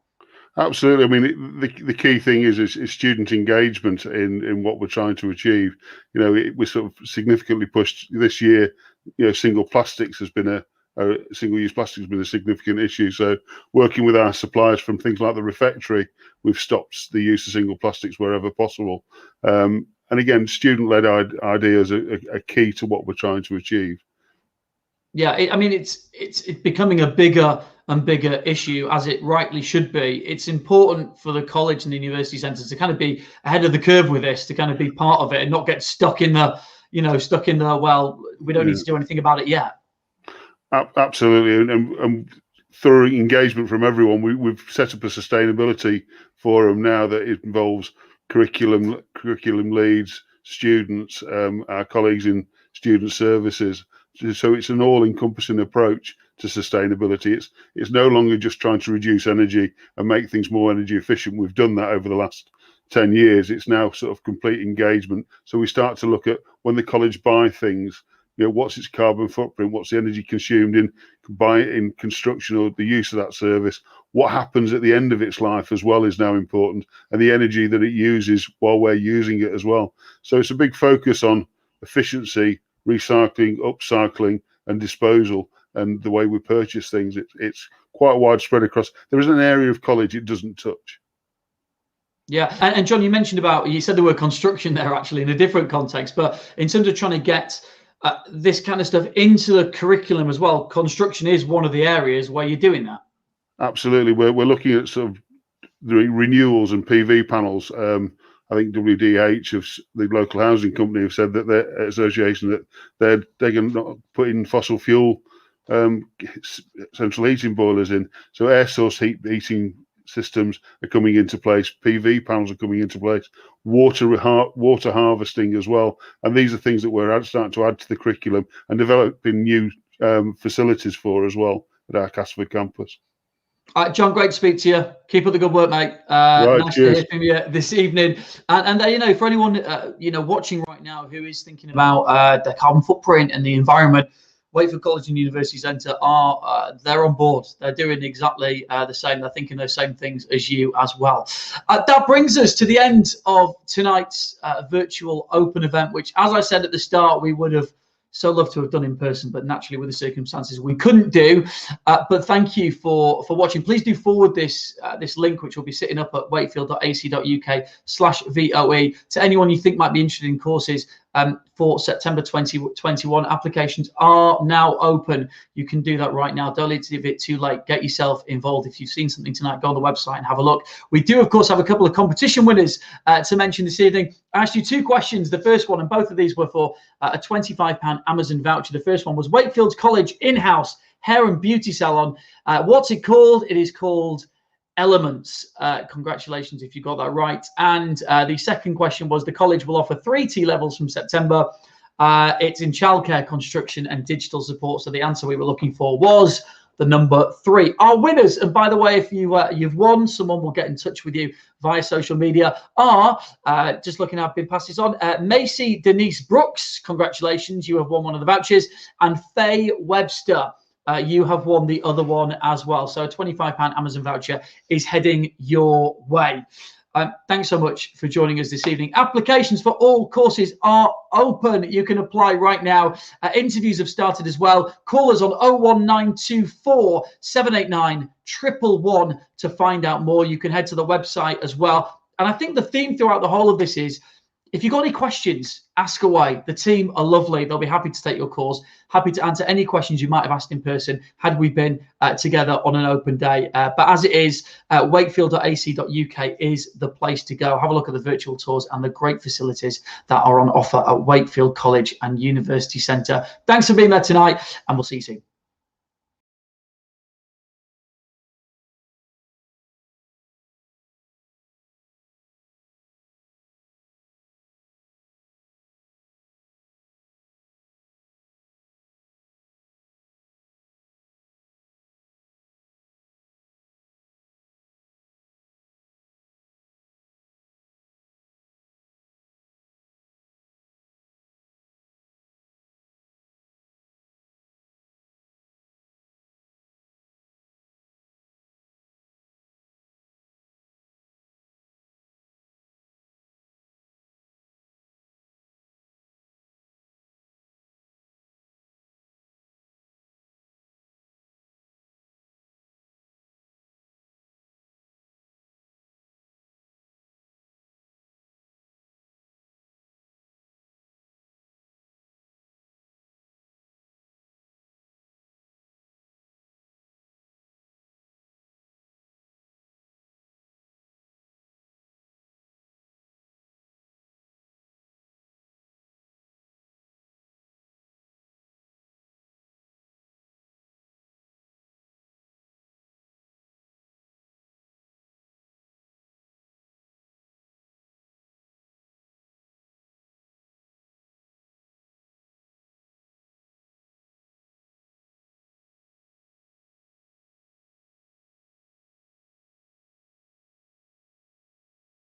Absolutely. I mean, the key thing is student engagement in what we're trying to achieve. We're sort of significantly pushed this year. Single-use plastics has been a significant issue. So working with our suppliers from things like the refectory, we've stopped the use of single plastics wherever possible. And again, student-led ideas are key to what we're trying to achieve. Yeah, it's becoming a bigger and bigger issue, as it rightly should be. It's important for the college and the university centres to kind of be ahead of the curve with this, to kind of be part of it and not get stuck in the well, we don't need to do anything about it yet. Absolutely, and thorough engagement from everyone. We've set up a sustainability forum now that involves curriculum leads, students, our colleagues in student services. So it's an all-encompassing approach to sustainability. It's no longer just trying to reduce energy and make things more energy efficient. We've done that over the last 10 years. It's now sort of complete engagement. So we start to look at, when the college buy things, what's its carbon footprint, what's the energy consumed in construction or the use of that service, what happens at the end of its life as well is now important, and the energy that it uses while we're using it as well. So it's a big focus on efficiency, recycling, upcycling, and disposal, and the way we purchase things. It's quite widespread across. There isn't an area of college it doesn't touch. Yeah, and John, you said the word construction there actually in a different context, but in terms of trying to get this kind of stuff into the curriculum as well, construction is one of the areas where you're doing that. Absolutely, we're looking at sort of the renewals and PV panels. I think WDH, of the local housing company, have said that their association that they're going to put in fossil fuel central heating boilers in. So air source heating systems are coming into place. PV panels are coming into place. Water harvesting as well. And these are things that we're starting to add to the curriculum and developing new facilities for as well at our Castleford campus. John, great to speak to you. Keep up the good work, mate. Right, nice cheers. to hear from you this evening. And for anyone watching right now who is thinking about their carbon footprint and the environment, Wakefield College and University Centre they're on board. They're doing exactly the same. They're thinking those same things as you as well. That brings us to the end of tonight's virtual open event, which, as I said at the start, we would have so loved to have done in person, but naturally with the circumstances we couldn't do. But thank you for watching. Please do forward this link, which will be sitting up at wakefield.ac.uk/VOE, to anyone you think might be interested in courses for September 2021. Applications are now open. You can do that right now. Don't leave it too late. Get yourself involved. If you've seen something tonight, go on the website and have a look. We do, of course, have a couple of competition winners to mention this evening. I asked you two questions. The first one, and both of these were for a £25 Amazon voucher. The first one was Wakefield College in-house hair and beauty salon. What's it called? It is called Elements. Congratulations if you got that right. And the second question was the college will offer 3 T levels from September. It's in childcare, construction and digital support. So the answer we were looking for was the number 3. Our winners, and by the way, if you've won, someone will get in touch with you via social media, are just looking at been passes on, Macy Denise Brooks, congratulations, you have won one of the vouchers, and Faye Webster, you have won the other one as well. So a £25 Amazon voucher is heading your way. Thanks so much for joining us this evening. Applications for all courses are open. You can apply right now. Interviews have started as well. Call us on 01924 789 111 to find out more. You can head to the website as well. And I think the theme throughout the whole of this is, if you've got any questions, ask away. The team are lovely. They'll be happy to take your calls, happy to answer any questions you might have asked in person had we been together on an open day. But as it is, wakefield.ac.uk is the place to go. Have a look at the virtual tours and the great facilities that are on offer at Wakefield College and University Centre. Thanks for being there tonight, and we'll see you soon.